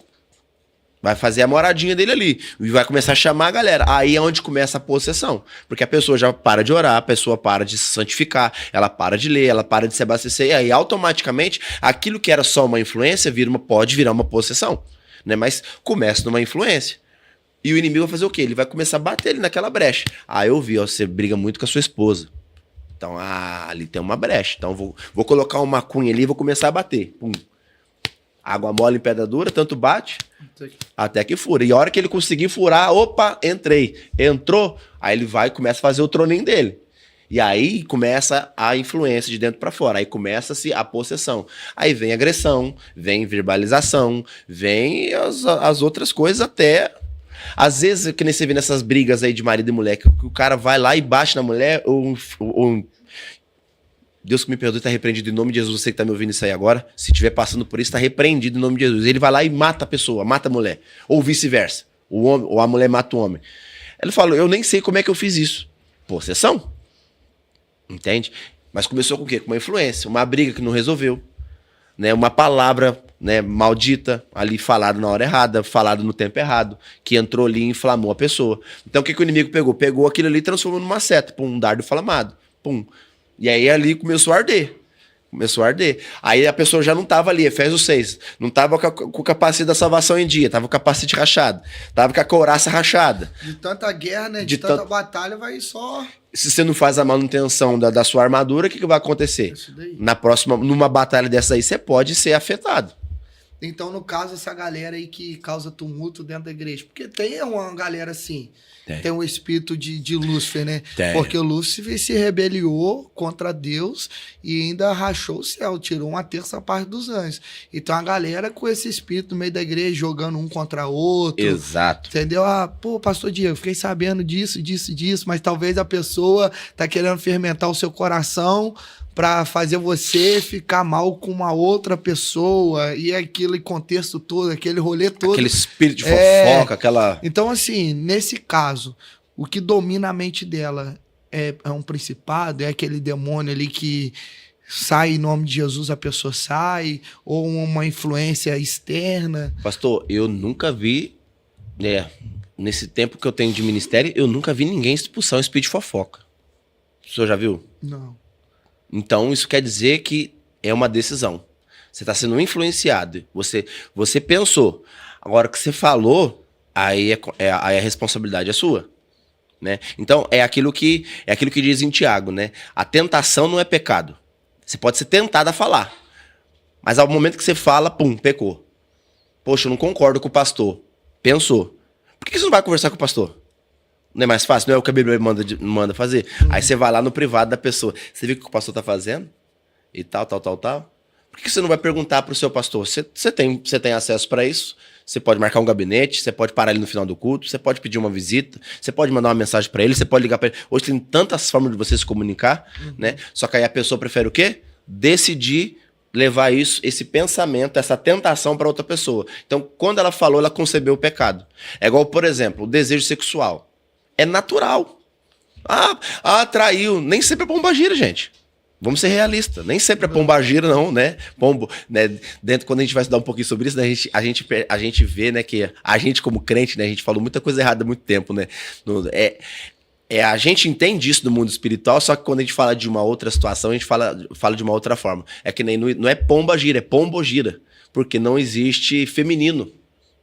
fazer a moradinha dele ali. E vai começar a chamar a galera. Aí é onde começa a possessão. Porque a pessoa já para de orar, a pessoa para de se santificar, ela para de ler, ela para de se abastecer. E aí, automaticamente, aquilo que era só uma influência pode virar uma possessão. Né? Mas começa numa influência. E o inimigo vai fazer o quê? Ele vai começar a bater ali naquela brecha. Ah, eu vi, ó, você briga muito com a sua esposa. Então, ali tem uma brecha. Então, vou colocar uma cunha ali e vou começar a bater. Pum. Água mole em pedra dura, tanto bate até que fura. E a hora que ele conseguir furar, opa, entrei. Entrou, aí ele vai e começa a fazer o troninho dele. E aí começa a influência de dentro para fora. Aí começa-se a possessão. Aí vem agressão, vem verbalização, vem as outras coisas até... Às vezes, que nem você vê nessas brigas aí de marido e mulher, que o cara vai lá e bate na mulher, ou Deus que me perdoe, está repreendido em nome de Jesus. Você que está me ouvindo isso aí agora, se estiver passando por isso, está repreendido em nome de Jesus. Ele vai lá e mata a pessoa, mata a mulher. Ou vice-versa. O homem, ou a mulher mata o homem. Ele fala, eu nem sei como é que eu fiz isso. Possessão. Entende? Mas começou com o quê? Com uma influência, uma briga que não resolveu. Né? Uma palavra, né, maldita, ali falada na hora errada, falada no tempo errado, que entrou ali e inflamou a pessoa. Então o que o inimigo pegou? Pegou aquilo ali e transformou numa seta. Pum, um dardo inflamado. Pum. E aí ali começou a arder. Aí a pessoa já não estava ali, Efésios 6. Não estava com o capacete da salvação em dia, estava com o capacete rachado. Estava com a couraça rachada. De tanta guerra, né? De tanta batalha, vai só... Se você não faz a manutenção da sua armadura, o que vai acontecer? Numa batalha dessa aí, você pode ser afetado. Então, no caso, essa galera aí que causa tumulto dentro da igreja. Porque tem uma galera assim, tem um espírito de Lúcifer, né? Porque o Lúcifer se rebeliou contra Deus e ainda rachou o céu, tirou uma terça parte dos anjos. Então, a galera com esse espírito no meio da igreja, jogando um contra outro. Exato. Entendeu? Pastor Diego, fiquei sabendo disso, mas talvez a pessoa tá querendo fermentar o seu coração para fazer você ficar mal com uma outra pessoa, e aquele contexto todo, aquele rolê todo. Aquele espírito de fofoca, aquela... Então, assim, nesse caso, o que domina a mente dela é um principado, é aquele demônio ali que sai em nome de Jesus, a pessoa sai, ou uma influência externa. Pastor, eu nunca vi, nesse tempo que eu tenho de ministério, eu nunca vi ninguém expulsar um espírito de fofoca. O senhor já viu? Não. Então isso quer dizer que é uma decisão. Você está sendo influenciado. Você pensou. Agora que você falou, aí a responsabilidade é sua. Né? Então é aquilo que diz em Tiago, né? A tentação não é pecado. Você pode ser tentado a falar. Mas ao momento que você fala, pum, pecou. Poxa, eu não concordo com o pastor. Pensou. Por que você não vai conversar com o pastor? Não é mais fácil? Não é o que a Bíblia manda fazer? Aí você vai lá no privado da pessoa. Você viu o que o pastor está fazendo? E tal. Por que você não vai perguntar para o seu pastor? Você tem acesso para isso? Você pode marcar um gabinete, você pode parar ele no final do culto, você pode pedir uma visita, você pode mandar uma mensagem para ele, você pode ligar para ele. Hoje tem tantas formas de você se comunicar, né? Só que aí a pessoa prefere o quê? Decidir levar esse pensamento, essa tentação para outra pessoa. Então, quando ela falou, ela concebeu o pecado. É igual, por exemplo, o desejo sexual. É natural. Traiu. Nem sempre é pombagira, gente. Vamos ser realistas. Nem sempre é pombagira, não, né? Pombo, né? Quando a gente vai estudar um pouquinho sobre isso, né? a gente vê, né, que a gente como crente, né, a gente falou muita coisa errada há muito tempo, né? A gente entende isso do mundo espiritual, só que quando a gente fala de uma outra situação, a gente fala de uma outra forma. É que nem não é pombagira, é pombogira. Porque não existe feminino.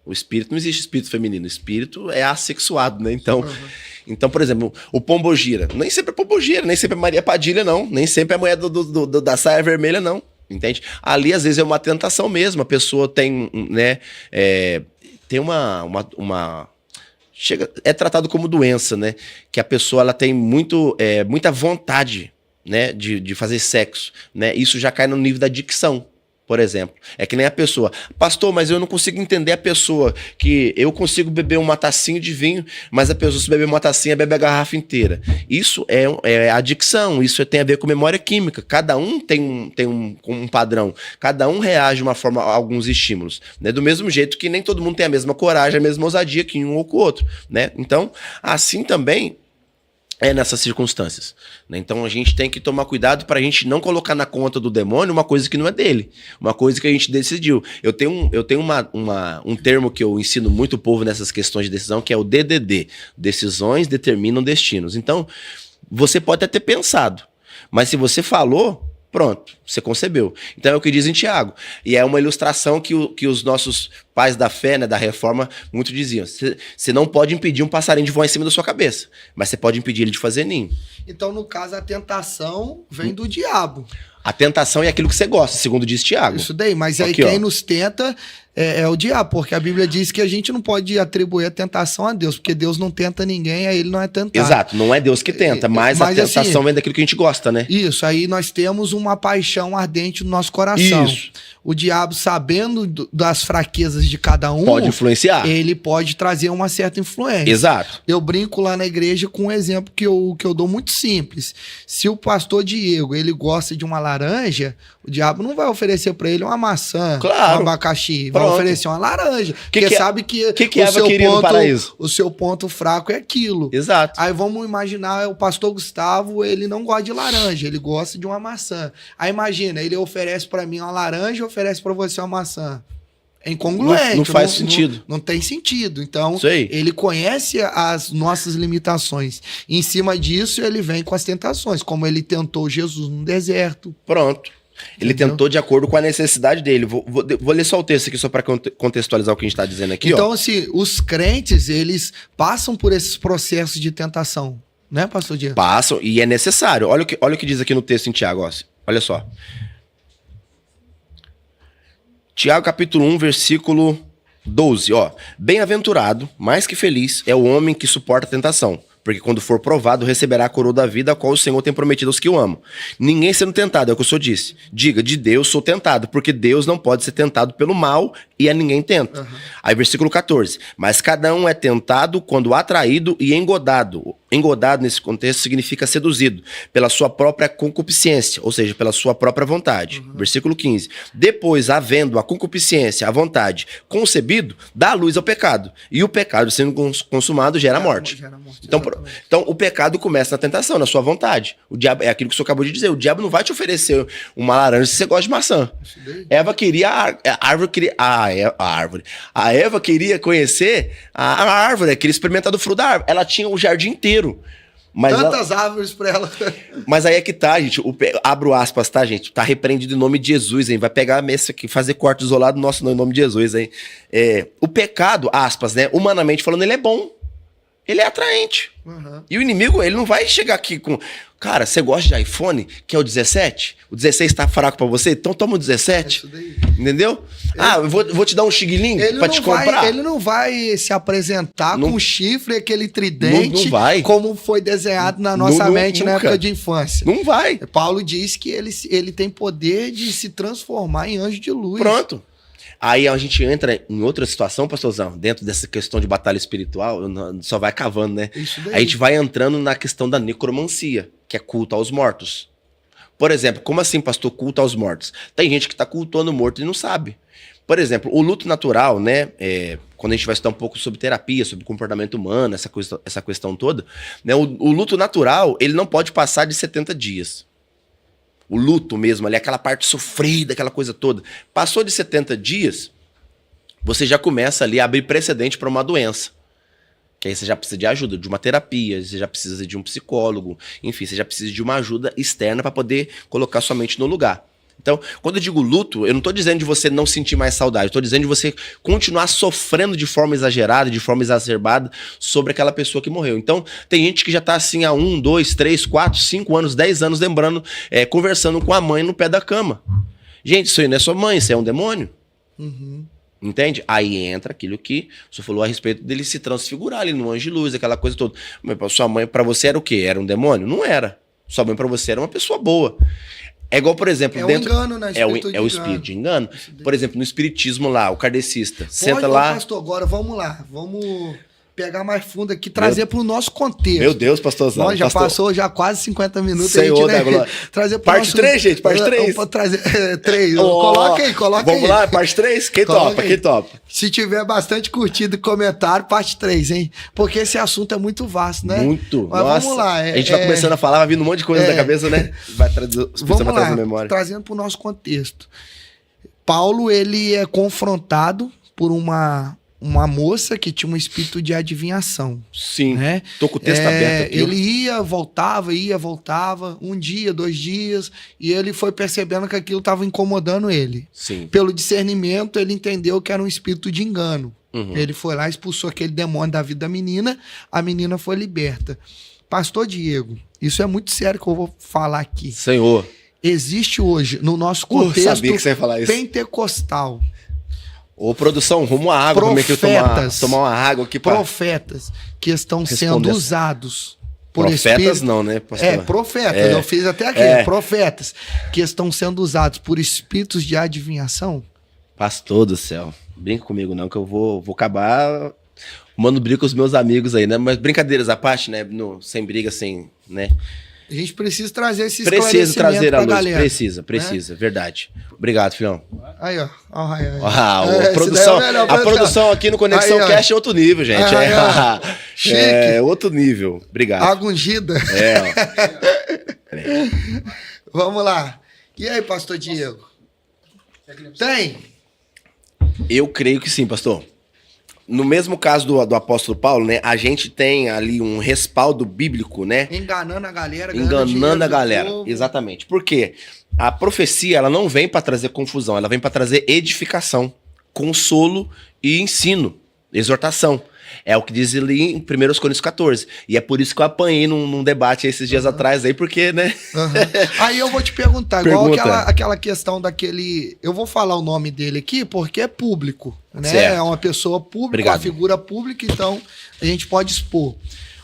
O espírito, não existe espírito feminino. O espírito é assexuado, né? Então, por exemplo, o pombogira. Nem sempre é pombogira, nem sempre é Maria Padilha, não. Nem sempre é a mulher da saia vermelha, não. Entende? Ali, às vezes, é uma tentação mesmo. A pessoa tem, né? Tem é tratado como doença, né? Que a pessoa ela tem muita vontade, né? De fazer sexo, né? Isso já cai no nível da adicção. Por exemplo, é que nem a pessoa, pastor, mas eu não consigo entender a pessoa, que eu consigo beber uma tacinha de vinho, mas a pessoa, se beber uma tacinha, bebe a garrafa inteira. Isso é adicção, isso tem a ver com memória química. Cada um tem um padrão, cada um reage de uma forma a alguns estímulos. Né? Do mesmo jeito que nem todo mundo tem a mesma coragem, a mesma ousadia que um ou com o outro. Né? Então, assim também é nessas circunstâncias. Né? Então a gente tem que tomar cuidado para a gente não colocar na conta do demônio uma coisa que não é dele, uma coisa que a gente decidiu. Eu tenho um termo que eu ensino muito o povo nessas questões de decisão, que é o DDD. Decisões determinam destinos. Então, você pode até ter pensado, mas se você falou, pronto, você concebeu. Então é o que diz em Tiago. E é uma ilustração que os nossos pais da fé, né, da reforma, muito diziam. Você não pode impedir um passarinho de voar em cima da sua cabeça, mas você pode impedir ele de fazer ninho. Então, no caso, a tentação vem do diabo. A tentação é aquilo que você gosta, segundo diz Tiago. Isso daí, mas aí quem nos tenta é o diabo, porque a Bíblia diz que a gente não pode atribuir a tentação a Deus, porque Deus não tenta ninguém, aí ele não é tentado. Exato, não é Deus que tenta, mas a tentação assim, vem daquilo que a gente gosta, né? Isso, aí nós temos uma paixão ardente no nosso coração. Isso. O diabo, sabendo das fraquezas de cada um, pode influenciar. Ele pode trazer uma certa influência. Exato. Eu brinco lá na igreja com um exemplo que eu dou muito simples. Se o pastor Diego, ele gosta de uma laranja, o diabo não vai oferecer para ele uma maçã, um abacaxi, vai oferecer uma laranja. Porque sabe que o seu ponto fraco é aquilo. Exato. Aí vamos imaginar o pastor Gustavo, ele não gosta de laranja, ele gosta de uma maçã. Aí imagina, ele oferece para mim uma laranja, oferece para você uma maçã. É incongruente. Não faz sentido. Não tem sentido. Então, ele conhece as nossas limitações. E, em cima disso, ele vem com as tentações, como ele tentou Jesus no deserto. Pronto. Ele tentou de acordo com a necessidade dele. Vou ler só o texto aqui, só para contextualizar o que a gente está dizendo aqui. Então, assim, os crentes, eles passam por esses processos de tentação. Né, pastor Diego? Passam, e é necessário. Olha o que diz aqui no texto em Tiago. Olha só. Tiago, capítulo 1, versículo 12, ó. Bem-aventurado, mais que feliz, é o homem que suporta a tentação, porque quando for provado, receberá a coroa da vida, a qual o Senhor tem prometido aos que o amam. Ninguém sendo tentado, é o que o Senhor disse. Diga, de Deus sou tentado, porque Deus não pode ser tentado pelo mal, e a ninguém tenta. Aí versículo 14. Mas cada um é tentado quando atraído e engodado. Engodado nesse contexto significa seduzido pela sua própria concupiscência, ou seja, pela sua própria vontade. Versículo 15. Depois, havendo a concupiscência, a vontade, concebido, dá luz ao pecado. E o pecado, sendo consumado, gera morte. Então, o pecado começa na tentação, na sua vontade. O diabo, é aquilo que o senhor acabou de dizer. O diabo não vai te oferecer uma laranja se você gosta de maçã. Eva queria a Eva queria conhecer a árvore, queria experimentar do fruto da árvore. Ela tinha o jardim inteiro. Mas tantas árvores pra ela. Mas aí é que tá, gente. Abro aspas, tá, gente? Tá repreendido em nome de Jesus, hein? Vai pegar a mesa aqui, fazer corte isolado nosso em nome de Jesus, hein? O pecado, aspas, né? Humanamente falando, ele é bom. Ele é atraente. E o inimigo, ele não vai chegar aqui com... Cara, você gosta de iPhone, que é o 17? O 16 tá fraco pra você? Então toma o 17. Entendeu? Eu vou te dar um xiguilim pra te comprar. Ele não vai se apresentar com chifre, aquele tridente, não vai. Como foi desenhado na nossa mente na época de infância. Não vai. Paulo diz que ele tem poder de se transformar em anjo de luz. Pronto. Aí a gente entra em outra situação, pastorzão, dentro dessa questão de batalha espiritual, só vai cavando, né? A gente vai entrando na questão da necromancia, que é culto aos mortos. Por exemplo, como assim, pastor, culto aos mortos? Tem gente que está cultuando o morto e não sabe. Por exemplo, o luto natural, né? Quando a gente vai estudar um pouco sobre terapia, sobre comportamento humano, essa questão toda, né? O luto natural, ele não pode passar de 70 dias. O luto mesmo, ali, aquela parte sofrida, aquela coisa toda. Passou de 70 dias, você já começa ali a abrir precedente para uma doença. Que aí você já precisa de ajuda, de uma terapia, você já precisa de um psicólogo, enfim, você já precisa de uma ajuda externa para poder colocar sua mente no lugar. Então, quando eu digo luto, eu não estou dizendo de você não sentir mais saudade, estou dizendo de você continuar sofrendo de forma exagerada, de forma exacerbada sobre aquela pessoa que morreu. Então, tem gente que já está assim há 1, 2, 3, 4, 5 anos, 10 anos, lembrando, conversando com a mãe no pé da cama. Gente, isso aí não é sua mãe, isso é um demônio. Entende? Aí entra aquilo que o senhor falou a respeito dele se transfigurar ali no anjo de luz, aquela coisa toda. Mas sua mãe para você era o quê? Era um demônio? Não era. Sua mãe para você era uma pessoa boa. É igual, por exemplo, dentro... engano, né? É o espírito de engano. Por exemplo, no espiritismo lá, o kardecista. Senta lá... Pastor, agora vamos lá. Vamos pegar mais fundo aqui, trazer para o nosso contexto. Meu Deus, pastorzão. Nós já passou quase 50 minutos. Senhor da glória. Trazer parte 3, gente, parte 3. Trazer 3. Coloca aí. Vamos lá, parte 3? Quem topa? Quem topa? Se tiver bastante curtido e comentário, parte 3, hein? Porque esse assunto é muito vasto, né? Muito. Mas nossa. Vamos lá. A gente vai começando a falar, vai vindo um monte de coisa da cabeça, né? Vai trazer, vamos lá, trazer memória. Trazendo para o nosso contexto. Paulo, ele é confrontado por uma moça que tinha um espírito de adivinhação. Sim, né? Tô com o texto aberto aqui. Ele ia, voltava, 1 dia, 2 dias, e ele foi percebendo que aquilo estava incomodando ele. Sim. Pelo discernimento, ele entendeu que era um espírito de engano. Ele foi lá, expulsou aquele demônio da vida da menina, a menina foi liberta. Pastor Diego, isso é muito sério que eu vou falar aqui. Senhor. Existe hoje, no nosso contexto sabia que você ia falar isso. pentecostal... Ô, produção, rumo à água. Como é que eu tomar uma água aqui para... Profetas que estão sendo usados por profetas espírito... não, né, pastor? Profetas. Eu fiz até aqui. Profetas que estão sendo usados por espíritos de adivinhação. Pastor do céu. Brinca comigo não, que eu vou acabar... Mando briga com os meus amigos aí, né? Mas brincadeiras à parte, né? Sem briga, sem... né? A gente precisa trazer esse esclarecimento pra Precisa trazer a luz, galera. Precisa, verdade. Obrigado, filhão. Aí, ó. A produção aqui no Conexão Cast é outro nível, gente. É outro nível. Obrigado. Água ungida. Ó. Vamos lá. E aí, pastor Diego? Tem? Eu creio que sim, pastor. No mesmo caso do apóstolo Paulo, né? A gente tem ali um respaldo bíblico, né? Enganando a galera. Enganando a galera, exatamente. Por quê? A profecia, ela não vem para trazer confusão, ela vem para trazer edificação, consolo e ensino, exortação. É o que diz ali em 1 Coríntios 14. E é por isso que eu apanhei num debate esses dias atrás aí, porque, né? Aí eu vou te perguntar, igual aquela questão daquele... Eu vou falar o nome dele aqui porque é público, né? Certo. É uma pessoa pública, Obrigado. uma figura pública, então a gente pode expor.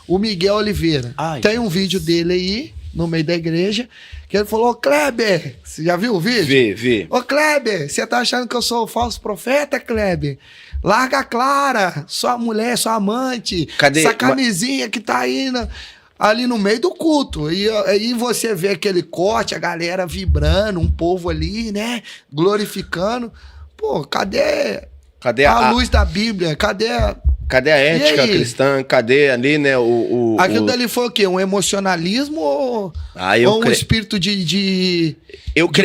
O Miguel Oliveira. Tem um vídeo dele aí, no meio da igreja, que ele falou, ô Kleber, você já viu o vídeo? Vi. Ô Kleber, você tá achando que eu sou o falso profeta, Kleber? Larga a Clara, sua mulher, sua amante, Cadê? Essa camisinha que tá aí ali no meio do culto. E aí você vê aquele corte, a galera vibrando, um povo ali, né, glorificando. Pô, cadê a luz da Bíblia? Cadê a ética cristã? Cadê ali, né, Aquilo dali foi o quê? Um emocionalismo ou um espírito de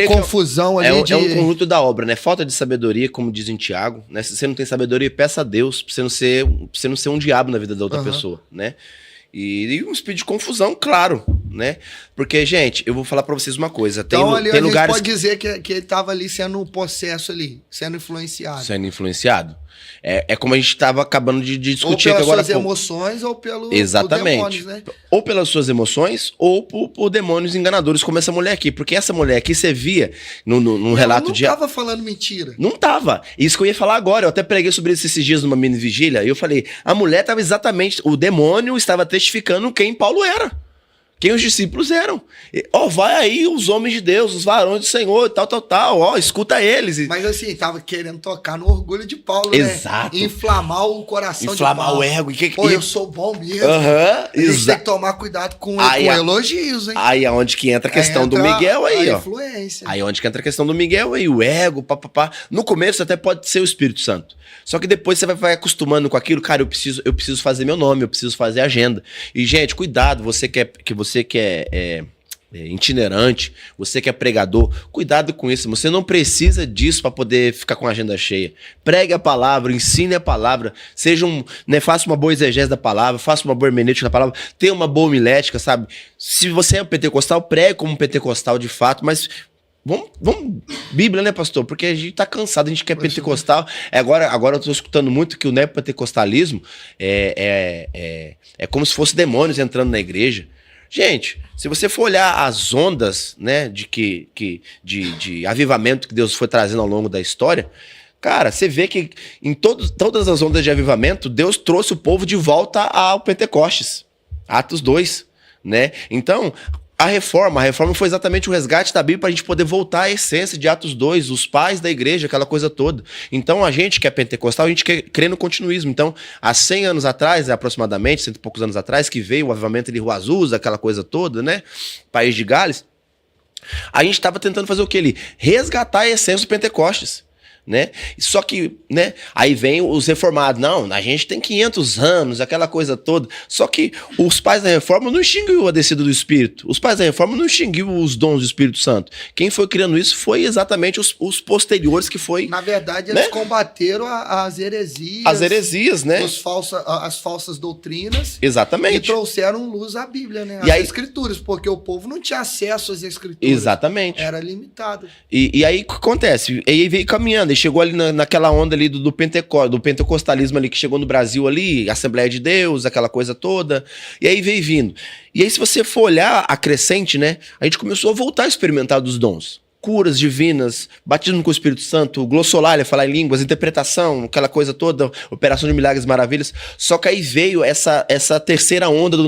confusão ali? É um conjunto da obra, né? Falta de sabedoria, como diz em Tiago, né? Se você não tem sabedoria, peça a Deus pra você não ser um diabo na vida da outra pessoa, né? E um espírito de confusão, claro, né? Porque, gente, eu vou falar pra vocês uma coisa. Então, ali a gente pode dizer que ele tava ali sendo um possesso ali, sendo influenciado. Sendo influenciado. É como a gente estava acabando de discutir aqui agora. Ou pelas suas emoções ou pelo demônios, né? Ou pelas suas emoções ou por demônios enganadores, como essa mulher aqui. Porque essa mulher aqui, você via no relato de... Não tava falando mentira. Não tava. Isso que eu ia falar agora. Eu até preguei sobre isso esses dias numa mini vigília. E eu falei, a mulher estava exatamente... O demônio estava testificando quem Paulo era. Quem os discípulos eram. Vai aí os homens de Deus, os varões do Senhor, tal. Escuta eles. Mas assim, tava querendo tocar no orgulho de Paulo, exato, né? Inflamar o coração de Paulo. Inflamar o ego. Eu sou bom mesmo. A gente tem que tomar cuidado com elogios, hein? Aí é onde que entra a questão do Miguel aí, ó. Influência. Aí é onde que entra a questão do Miguel aí, o ego, papapá. No começo até pode ser o Espírito Santo. Só que depois você vai acostumando com aquilo, cara, eu preciso fazer meu nome, eu preciso fazer agenda. E, gente, cuidado, você que é itinerante, você que é pregador, cuidado com isso. Você não precisa disso para poder ficar com a agenda cheia. Pregue a palavra, ensine a palavra, faça uma boa exegese da palavra, faça uma boa hermenêutica da palavra, tenha uma boa homilética, sabe? Se você é um pentecostal, pregue como um pentecostal de fato, mas vamos Bíblia, né, pastor? Porque a gente tá cansado, a gente quer pentecostal. Agora eu tô escutando muito que o neopentecostalismo é como se fosse demônios entrando na igreja. Gente, se você for olhar as ondas, né, de avivamento que Deus foi trazendo ao longo da história, cara, você vê que em todas as ondas de avivamento, Deus trouxe o povo de volta ao Pentecostes. Atos 2, né? Então, a reforma foi exatamente o resgate da Bíblia para a gente poder voltar à essência de Atos 2, os pais da igreja, aquela coisa toda. Então, a gente que é pentecostal, a gente crê no continuismo. Então, há 100 anos atrás, aproximadamente, 100 e poucos anos atrás, que veio o avivamento de Rua Azusa, aquela coisa toda, né? País de Gales. A gente estava tentando fazer o quê ali? Resgatar a essência do Pentecostes. Né? Só que, né, aí vem os reformados, não, a gente tem 500 anos, aquela coisa toda. Só que os pais da reforma não extinguiu a descida do Espírito, os pais da reforma não extinguiu os dons do Espírito Santo. Quem foi criando isso foi exatamente os posteriores, que foi, na verdade, eles combateram as heresias, né? As falsas doutrinas. Exatamente. E trouxeram luz à Bíblia, né? As escrituras, porque o povo não tinha acesso às escrituras. Exatamente. Era limitado. E aí o que acontece? E aí veio caminhando, ele chegou ali naquela onda ali do pentecostalismo ali, que chegou no Brasil ali, Assembleia de Deus, aquela coisa toda, e aí veio vindo. E aí, se você for olhar a crescente, né, a gente começou a voltar a experimentar dos dons. Curas divinas, batismo com o Espírito Santo, glossolalia, falar em línguas, interpretação, aquela coisa toda, operação de milagres, maravilhas. Só que aí veio essa terceira onda do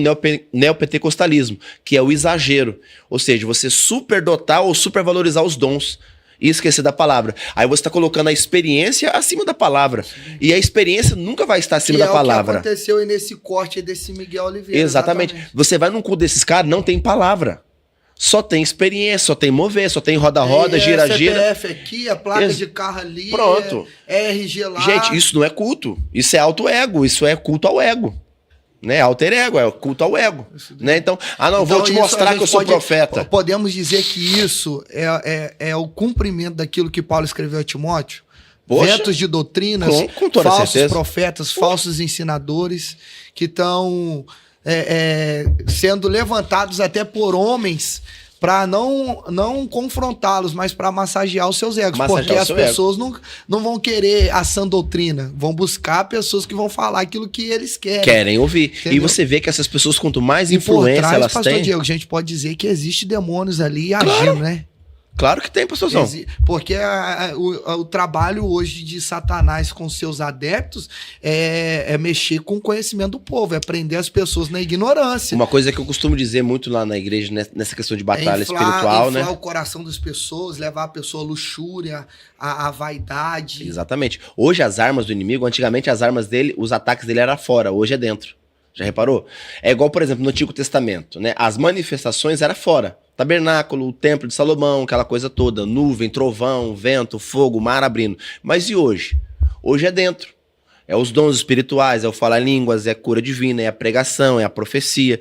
neopentecostalismo, que é o exagero. Ou seja, você superdotar ou supervalorizar os dons e esquecer da palavra. Aí você está colocando a experiência acima da palavra. Sim. E a experiência nunca vai estar acima da palavra. O que aconteceu aí nesse corte desse Miguel Oliveira. Exatamente. Você vai num culto desses caras, não tem palavra. Só tem experiência, só tem mover, só tem roda-roda, gira-gira. CPF aqui, a placa de carro ali. Pronto. RG lá. Gente, isso não é culto. Isso é auto-ego. Isso é culto ao ego. Né? Alter ego, é o culto ao ego. Né? Então, vou te mostrar que eu sou profeta. Podemos dizer que isso é o cumprimento daquilo que Paulo escreveu a Timóteo? Ventos de doutrinas, com toda falsos certeza. Profetas, falsos ensinadores, que estão sendo levantados até por homens para não confrontá-los, mas para massagear os seus egos. Porque as pessoas não vão querer a sã doutrina, vão buscar pessoas que vão falar aquilo que eles querem. Querem ouvir. Entendeu? E você vê que essas pessoas, quanto mais influência elas têm... Pastor Diego, a gente pode dizer que existe demônios ali agindo, né? Claro que tem, pastorzão. Porque o trabalho hoje de Satanás com seus adeptos é mexer com o conhecimento do povo, é prender as pessoas na ignorância. Uma coisa que eu costumo dizer muito lá na igreja, nessa questão de batalha espiritual, né? Inflar o coração das pessoas, levar a pessoa à luxúria, à vaidade. Exatamente. Hoje as armas do inimigo, antigamente as armas dele, os ataques dele eram fora, hoje é dentro. Já reparou? É igual, por exemplo, no Antigo Testamento, né? As manifestações eram fora. Tabernáculo, o templo de Salomão, aquela coisa toda. Nuvem, trovão, vento, fogo, mar abrindo. Mas e hoje? Hoje é dentro. É os dons espirituais, é o falar línguas, é a cura divina, é a pregação, é a profecia.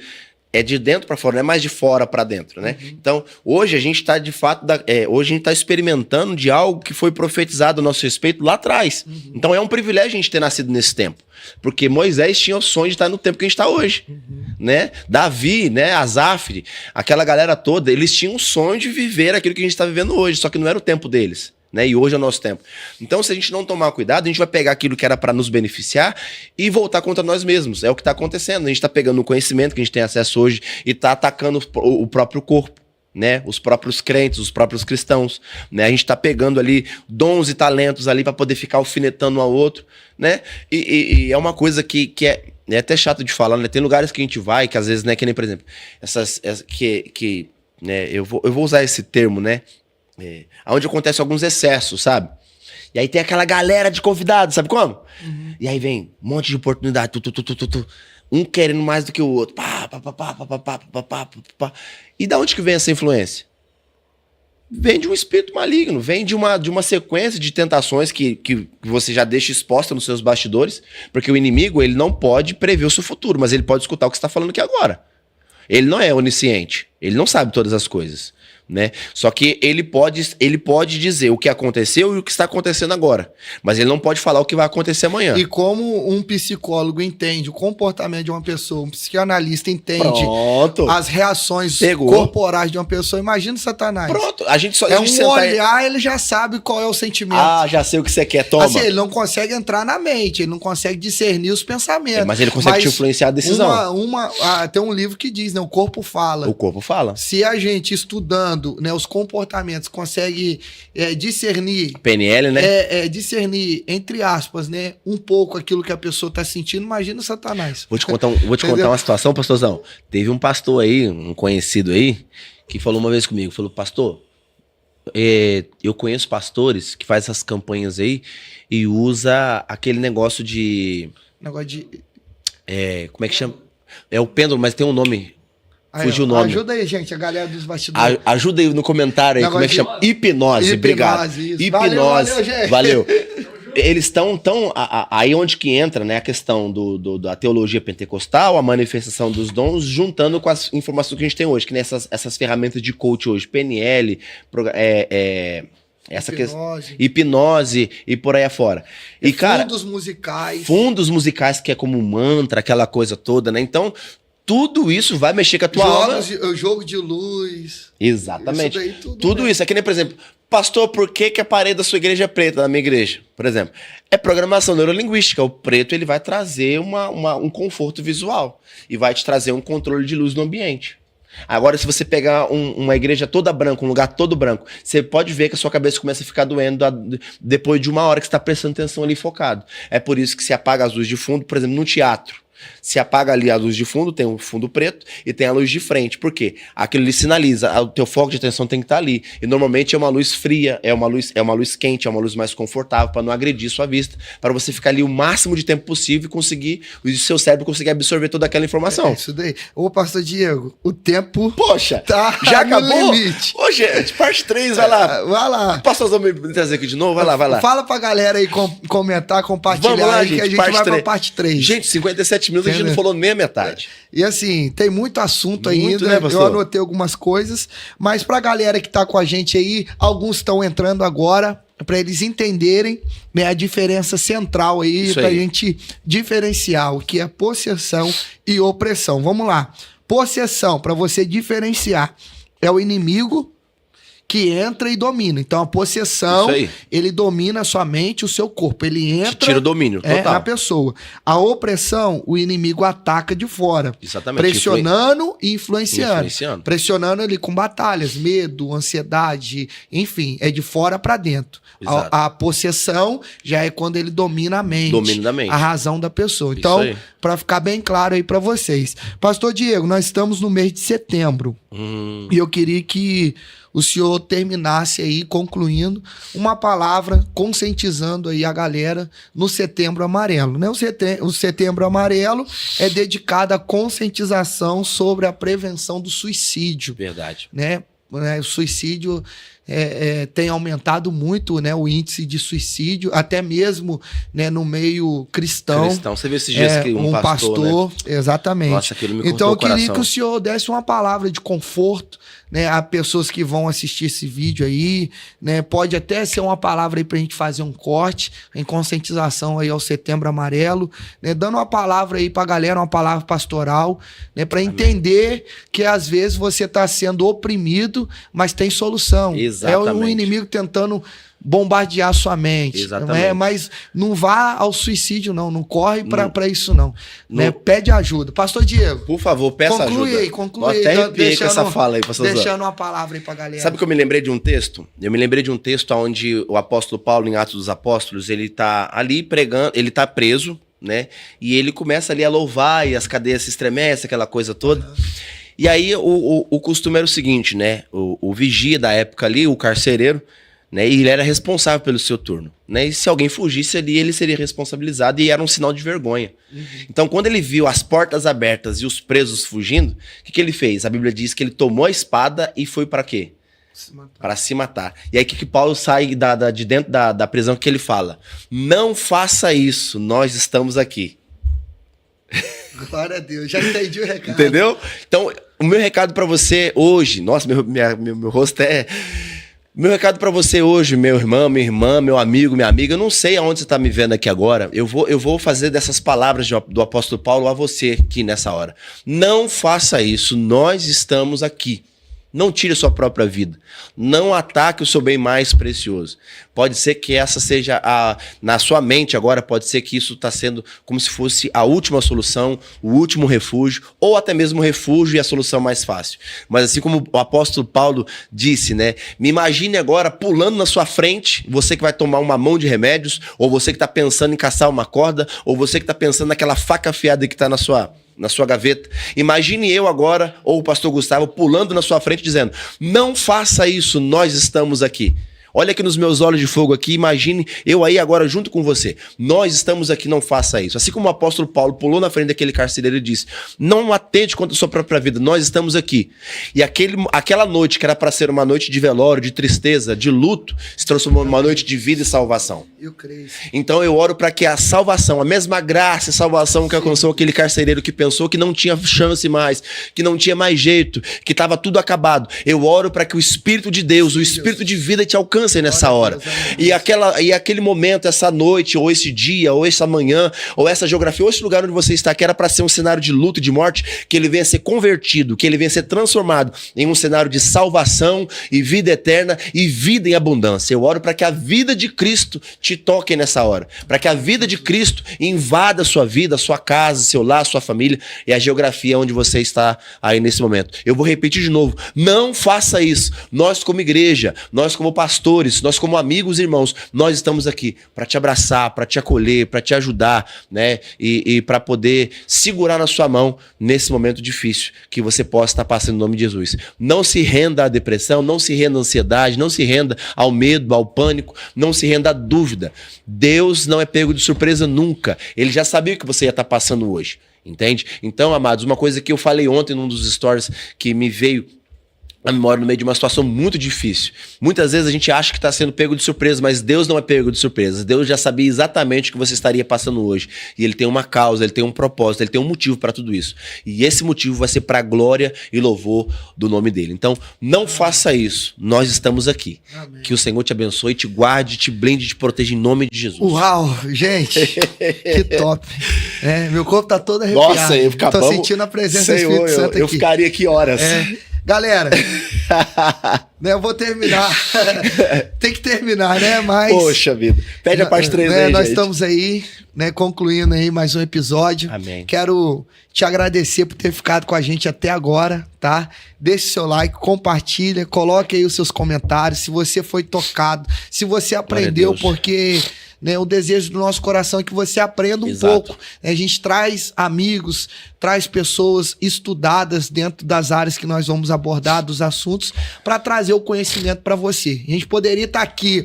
É de dentro para fora, não é mais de fora para dentro, né? Uhum. Então, hoje a gente está de fato, hoje a gente está experimentando de algo que foi profetizado a nosso respeito lá atrás. Uhum. Então é um privilégio a gente ter nascido nesse tempo. Porque Moisés tinha o sonho de estar no tempo que a gente está hoje, né? Davi, né? Asaf, aquela galera toda, eles tinham um sonho de viver aquilo que a gente está vivendo hoje, só que não era o tempo deles, né? E hoje é o nosso tempo. Então, se a gente não tomar cuidado, a gente vai pegar aquilo que era para nos beneficiar e voltar contra nós mesmos. É o que está acontecendo. A gente está pegando o conhecimento que a gente tem acesso hoje e está atacando o próprio corpo, né? Os próprios crentes, os próprios cristãos, né? A gente tá pegando ali dons e talentos ali para poder ficar alfinetando um ao outro, né? E é uma coisa que é até chato de falar, né? Tem lugares que a gente vai que às vezes, né, que nem, por exemplo, né, eu vou usar esse termo, né? Onde acontece alguns excessos, sabe? E aí tem aquela galera de convidados, sabe como? Uhum. E aí vem um monte de oportunidade, um querendo mais do que o outro. E da onde que vem essa influência? Vem de um espírito maligno, vem de uma sequência de tentações que você já deixa exposta nos seus bastidores, porque o inimigo, ele não pode prever o seu futuro, mas ele pode escutar o que você está falando aqui agora. Ele não é onisciente, ele não sabe todas as coisas, né? Só que ele pode dizer o que aconteceu e o que está acontecendo agora, mas ele não pode falar o que vai acontecer amanhã. E como um psicólogo entende o comportamento de uma pessoa, um psicanalista entende as reações corporais de uma pessoa, imagina o Satanás. Pronto, a gente só olhar, ele já sabe qual é o sentimento. Ah, já sei o que você quer, toma. Assim, ele não consegue entrar na mente, ele não consegue discernir os pensamentos. Mas ele consegue te influenciar a decisão. Tem um livro que diz, né? O corpo fala. O corpo fala. Se a gente estudando, né, os comportamentos, consegue discernir... PNL, né? Discernir, entre aspas, né, um pouco aquilo que a pessoa está sentindo, imagina o Satanás. Vou te contar uma situação, pastorzão. Teve um pastor aí, um conhecido aí, que falou uma vez comigo, falou, pastor, eu conheço pastores que fazem essas campanhas aí e usa aquele negócio de... como é que chama? É o pêndulo, mas tem um nome... Fugiu o nome. Ajuda aí, gente, a galera dos bastidores. Ajuda aí no comentário aí, como é que chama? Hipnose, obrigado. Isso. Hipnose, valeu, gente. Valeu. Eles estão aí onde que entra, né, a questão da teologia pentecostal, a manifestação dos dons, juntando com as informações que a gente tem hoje, que nem essas ferramentas de coach hoje, PNL, hipnose e por aí afora. E, cara, fundos musicais, que é como um mantra, aquela coisa toda, né? Então, tudo isso vai mexer com a tua alma. Jogo de luz. Exatamente. Tudo isso. É que nem, por exemplo, pastor, por que a parede da sua igreja é preta, da minha igreja? Por exemplo, é programação neurolinguística. O preto, ele vai trazer um conforto visual e vai te trazer um controle de luz no ambiente. Agora, se você pegar uma igreja toda branca, um lugar todo branco, você pode ver que a sua cabeça começa a ficar doendo depois de uma hora que você está prestando atenção ali focado. É por isso que se apaga as luzes de fundo, por exemplo, no teatro. Se apaga ali a luz de fundo, tem um fundo preto e tem a luz de frente. Por quê? Aquilo ali sinaliza, o teu foco de atenção tem que estar ali. E normalmente é uma luz fria, é uma luz quente, é uma luz mais confortável para não agredir sua vista, para você ficar ali o máximo de tempo possível e conseguir, o seu cérebro conseguir absorver toda aquela informação. Isso daí. Ô, pastor Diego, o tempo... Poxa, tá já acabou? Ô, gente, parte 3, vai lá. Vai lá. O pastor me trazer aqui de novo? Vai lá. Fala pra galera aí comentar, compartilhar. Vamos lá, gente, que a gente vai pra parte 3. Gente, 57 minutos a gente não falou nem a metade. E assim, tem muito assunto muito, ainda, né, pastor? Eu anotei algumas coisas, mas pra galera que tá com a gente aí, alguns estão entrando agora, para eles entenderem, né, a diferença central aí, pra gente diferenciar o que é possessão e opressão. Vamos lá. Possessão, para você diferenciar, é o inimigo que entra e domina. Então a possessão, ele domina a sua mente, o seu corpo. Ele entra... Tira o domínio, total. Na pessoa. A opressão, o inimigo ataca de fora. Exatamente. Pressionando e influenciando. Pressionando ali com batalhas, medo, ansiedade, enfim, é de fora para dentro. A possessão já é quando ele domina a mente. Domínio da mente. A razão da pessoa. Então, para ficar bem claro aí para vocês. Pastor Diego, nós estamos no mês de setembro. E eu queria que o senhor terminasse aí, concluindo, uma palavra conscientizando aí a galera no Setembro Amarelo, né? O Setembro Amarelo é dedicado à conscientização sobre a prevenção do suicídio. Verdade. Né? O suicídio tem aumentado muito, né, o índice de suicídio, até mesmo, né, no meio cristão. Você vê esses dias que um pastor, né? Exatamente. Nossa, aquilo me então eu queria coração. que o senhor desse uma palavra de conforto, né, a pessoas que vão assistir esse vídeo aí, né, pode até ser uma palavra aí pra gente fazer um corte em conscientização aí ao Setembro Amarelo, né, dando uma palavra aí pra galera, uma palavra pastoral, né, pra entender que às vezes você tá sendo oprimido, mas tem solução. Exatamente. É o inimigo tentando bombardear a sua mente. Exatamente. Mas não vá ao suicídio, não corre para isso, não. Né? Pede ajuda. Pastor Diego, por favor, peça ajuda. Conclui aí. Até arrepiei com essa fala aí, pastor. Deixando uma palavra aí pra galera. Sabe que eu me lembrei de um texto? Eu me lembrei de um texto onde o apóstolo Paulo, em Atos dos Apóstolos, ele tá ali pregando, ele tá preso, né? E ele começa ali a louvar e as cadeias se estremecem, aquela coisa toda. E aí o costume era o seguinte, né? O vigia da época ali, o carcereiro, né? E ele era responsável pelo seu turno, né? E se alguém fugisse ali, ele seria responsabilizado e era um sinal de vergonha. Então, quando ele viu as portas abertas e os presos fugindo, o que ele fez? A Bíblia diz que ele tomou a espada e foi para quê? Para se matar. E aí que Paulo sai de dentro da prisão, que ele fala: não faça isso, nós estamos aqui. Glória a Deus, já entendi o recado. Entendeu? Então, o meu recado para você hoje, nossa, meu rosto é... Meu recado para você hoje, meu irmão, minha irmã, meu amigo, minha amiga, eu não sei aonde você tá me vendo aqui agora, eu vou fazer dessas palavras do apóstolo Paulo a você aqui nessa hora. Não faça isso, nós estamos aqui. Não tire a sua própria vida. Não ataque o seu bem mais precioso. Pode ser que essa seja na sua mente agora, pode ser que isso está sendo como se fosse a última solução, o último refúgio, ou até mesmo o refúgio e a solução mais fácil. Mas assim como o apóstolo Paulo disse, né? Me imagine agora pulando na sua frente, você que vai tomar uma mão de remédios, ou você que está pensando em caçar uma corda, ou você que está pensando naquela faca afiada que está na sua gaveta. Imagine eu agora, ou o pastor Gustavo, pulando na sua frente dizendo: não faça isso, nós estamos aqui. Olha aqui nos meus olhos de fogo aqui, imagine eu aí agora junto com você. Nós estamos aqui, não faça isso. Assim como o apóstolo Paulo pulou na frente daquele carcereiro e disse: não atente contra a sua própria vida, nós estamos aqui. E aquela noite que era para ser uma noite de velório, de tristeza, de luto, se transformou numa noite de vida e salvação. Eu creio. Então eu oro para que a salvação, a mesma graça e salvação que alcançou aquele carcereiro que pensou que não tinha chance mais, que não tinha mais jeito, que estava tudo acabado. Eu oro para que o Espírito de Deus, o Espírito de vida te alcance nessa hora. E aquele momento, essa noite, ou esse dia, ou essa manhã, ou essa geografia, ou esse lugar onde você está, que era para ser um cenário de luto e de morte, que ele venha ser convertido, que ele venha ser transformado em um cenário de salvação e vida eterna e vida em abundância. Eu oro para que a vida de Cristo te toque nessa hora, para que a vida de Cristo invada a sua vida, a sua casa, seu lar, a sua família e a geografia onde você está aí nesse momento. Eu vou repetir de novo: não faça isso. Nós como igreja, nós como pastores, nós como amigos e irmãos, nós estamos aqui para te abraçar, para te acolher, para te ajudar, né? E para poder segurar na sua mão nesse momento difícil que você possa estar passando em nome de Jesus. Não se renda à depressão, não se renda à ansiedade, não se renda ao medo, ao pânico, não se renda à dúvida. Deus não é pego de surpresa nunca. Ele já sabia o que você ia estar passando hoje, entende? Então, amados, uma coisa que eu falei ontem num dos stories que me veio a memória no meio de uma situação muito difícil. Muitas vezes a gente acha que está sendo pego de surpresa, mas Deus não é pego de surpresa. Deus já sabia exatamente o que você estaria passando hoje. E Ele tem uma causa, Ele tem um propósito, Ele tem um motivo para tudo isso. E esse motivo vai ser para a glória e louvor do nome dele. Então, não faça isso. Nós estamos aqui. Amém. Que o Senhor te abençoe, te guarde, te blinde, te proteja em nome de Jesus. Uau, gente, que top. Meu corpo tá todo arrepiado. Nossa, eu Tô sentindo a presença do Espírito Santo aqui. Eu ficaria aqui horas. Galera, né, eu vou terminar. Tem que terminar, né? Mas, poxa vida. Pede a parte 3 né, aí, nós gente. Estamos aí, né, concluindo aí mais um episódio. Amém. Quero te agradecer por ter ficado com a gente até agora, tá? Deixe seu like, compartilha, coloque aí os seus comentários, se você foi tocado, se você aprendeu, porque... né, o desejo do nosso coração é que você aprenda um pouco. A gente traz amigos, traz pessoas estudadas dentro das áreas que nós vamos abordar, dos assuntos, para trazer o conhecimento para você. A gente poderia estar aqui,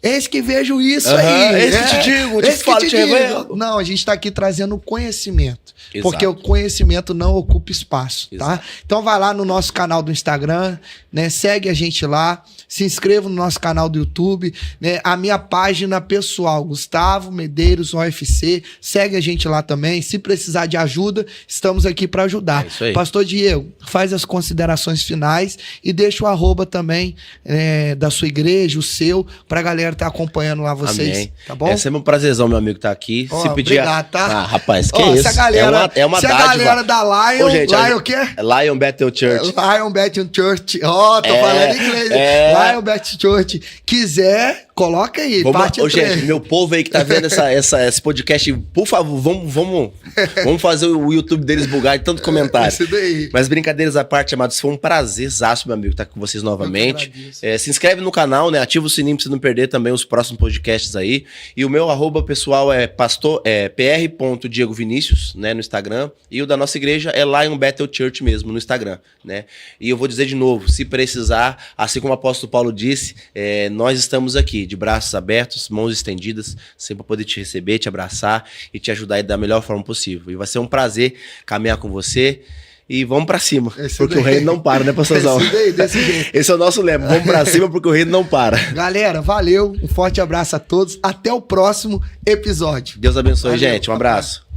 eis que vejo isso aí. Esse que te digo, te falo, te revelo. Não, a gente está aqui trazendo conhecimento. Porque o conhecimento não ocupa espaço, tá? Então vai lá no nosso canal do Instagram, né? Segue a gente lá, se inscreva no nosso canal do YouTube, né? A minha página pessoal, Gustavo Medeiros UFC, segue a gente lá também. Se precisar de ajuda, estamos aqui para ajudar. É isso aí. Pastor Diego, faz as considerações finais e deixa o arroba também da sua igreja, o seu, pra galera estar acompanhando lá vocês. Amém. Tá bom? É sempre um prazerzão, meu amigo, estar aqui. Se pedir. Obrigado, tá? Ah, rapaz, que isso? Essa galera, é uma se dádiva. a galera da Lion, gente, Lion o quê? Lion Bethel Church. Lion Bethel Church. Tô falando inglês. Lion Bethel Church. Quiser, coloca aí. Gente, meu povo aí que tá vendo esse podcast, por favor, vamos fazer o YouTube deles bugar de tanto comentário. Isso daí. Mas brincadeiras à parte, amados, foi um prazerzaço, meu amigo, estar com vocês novamente. Se inscreve no canal, né? Ativa o sininho pra você não perder também os próximos podcasts aí. E o meu arroba pessoal é pr.diegovinicius, né, no Instagram. E o da nossa igreja é Lion Bethel Church mesmo, no Instagram, né? E eu vou dizer de novo, se precisar, assim como o apóstolo Paulo disse, nós estamos aqui, de braços abertos, mãos estendidas, sempre para poder te receber, te abraçar e te ajudar da melhor forma possível. E vai ser um prazer caminhar com você. E vamos pra cima, porque o reino não para, né, pastorzão? Desse jeito. Esse é o nosso lema, vamos pra cima porque o reino não para. Galera, valeu, um forte abraço a todos, até o próximo episódio. Deus abençoe, gente, um abraço.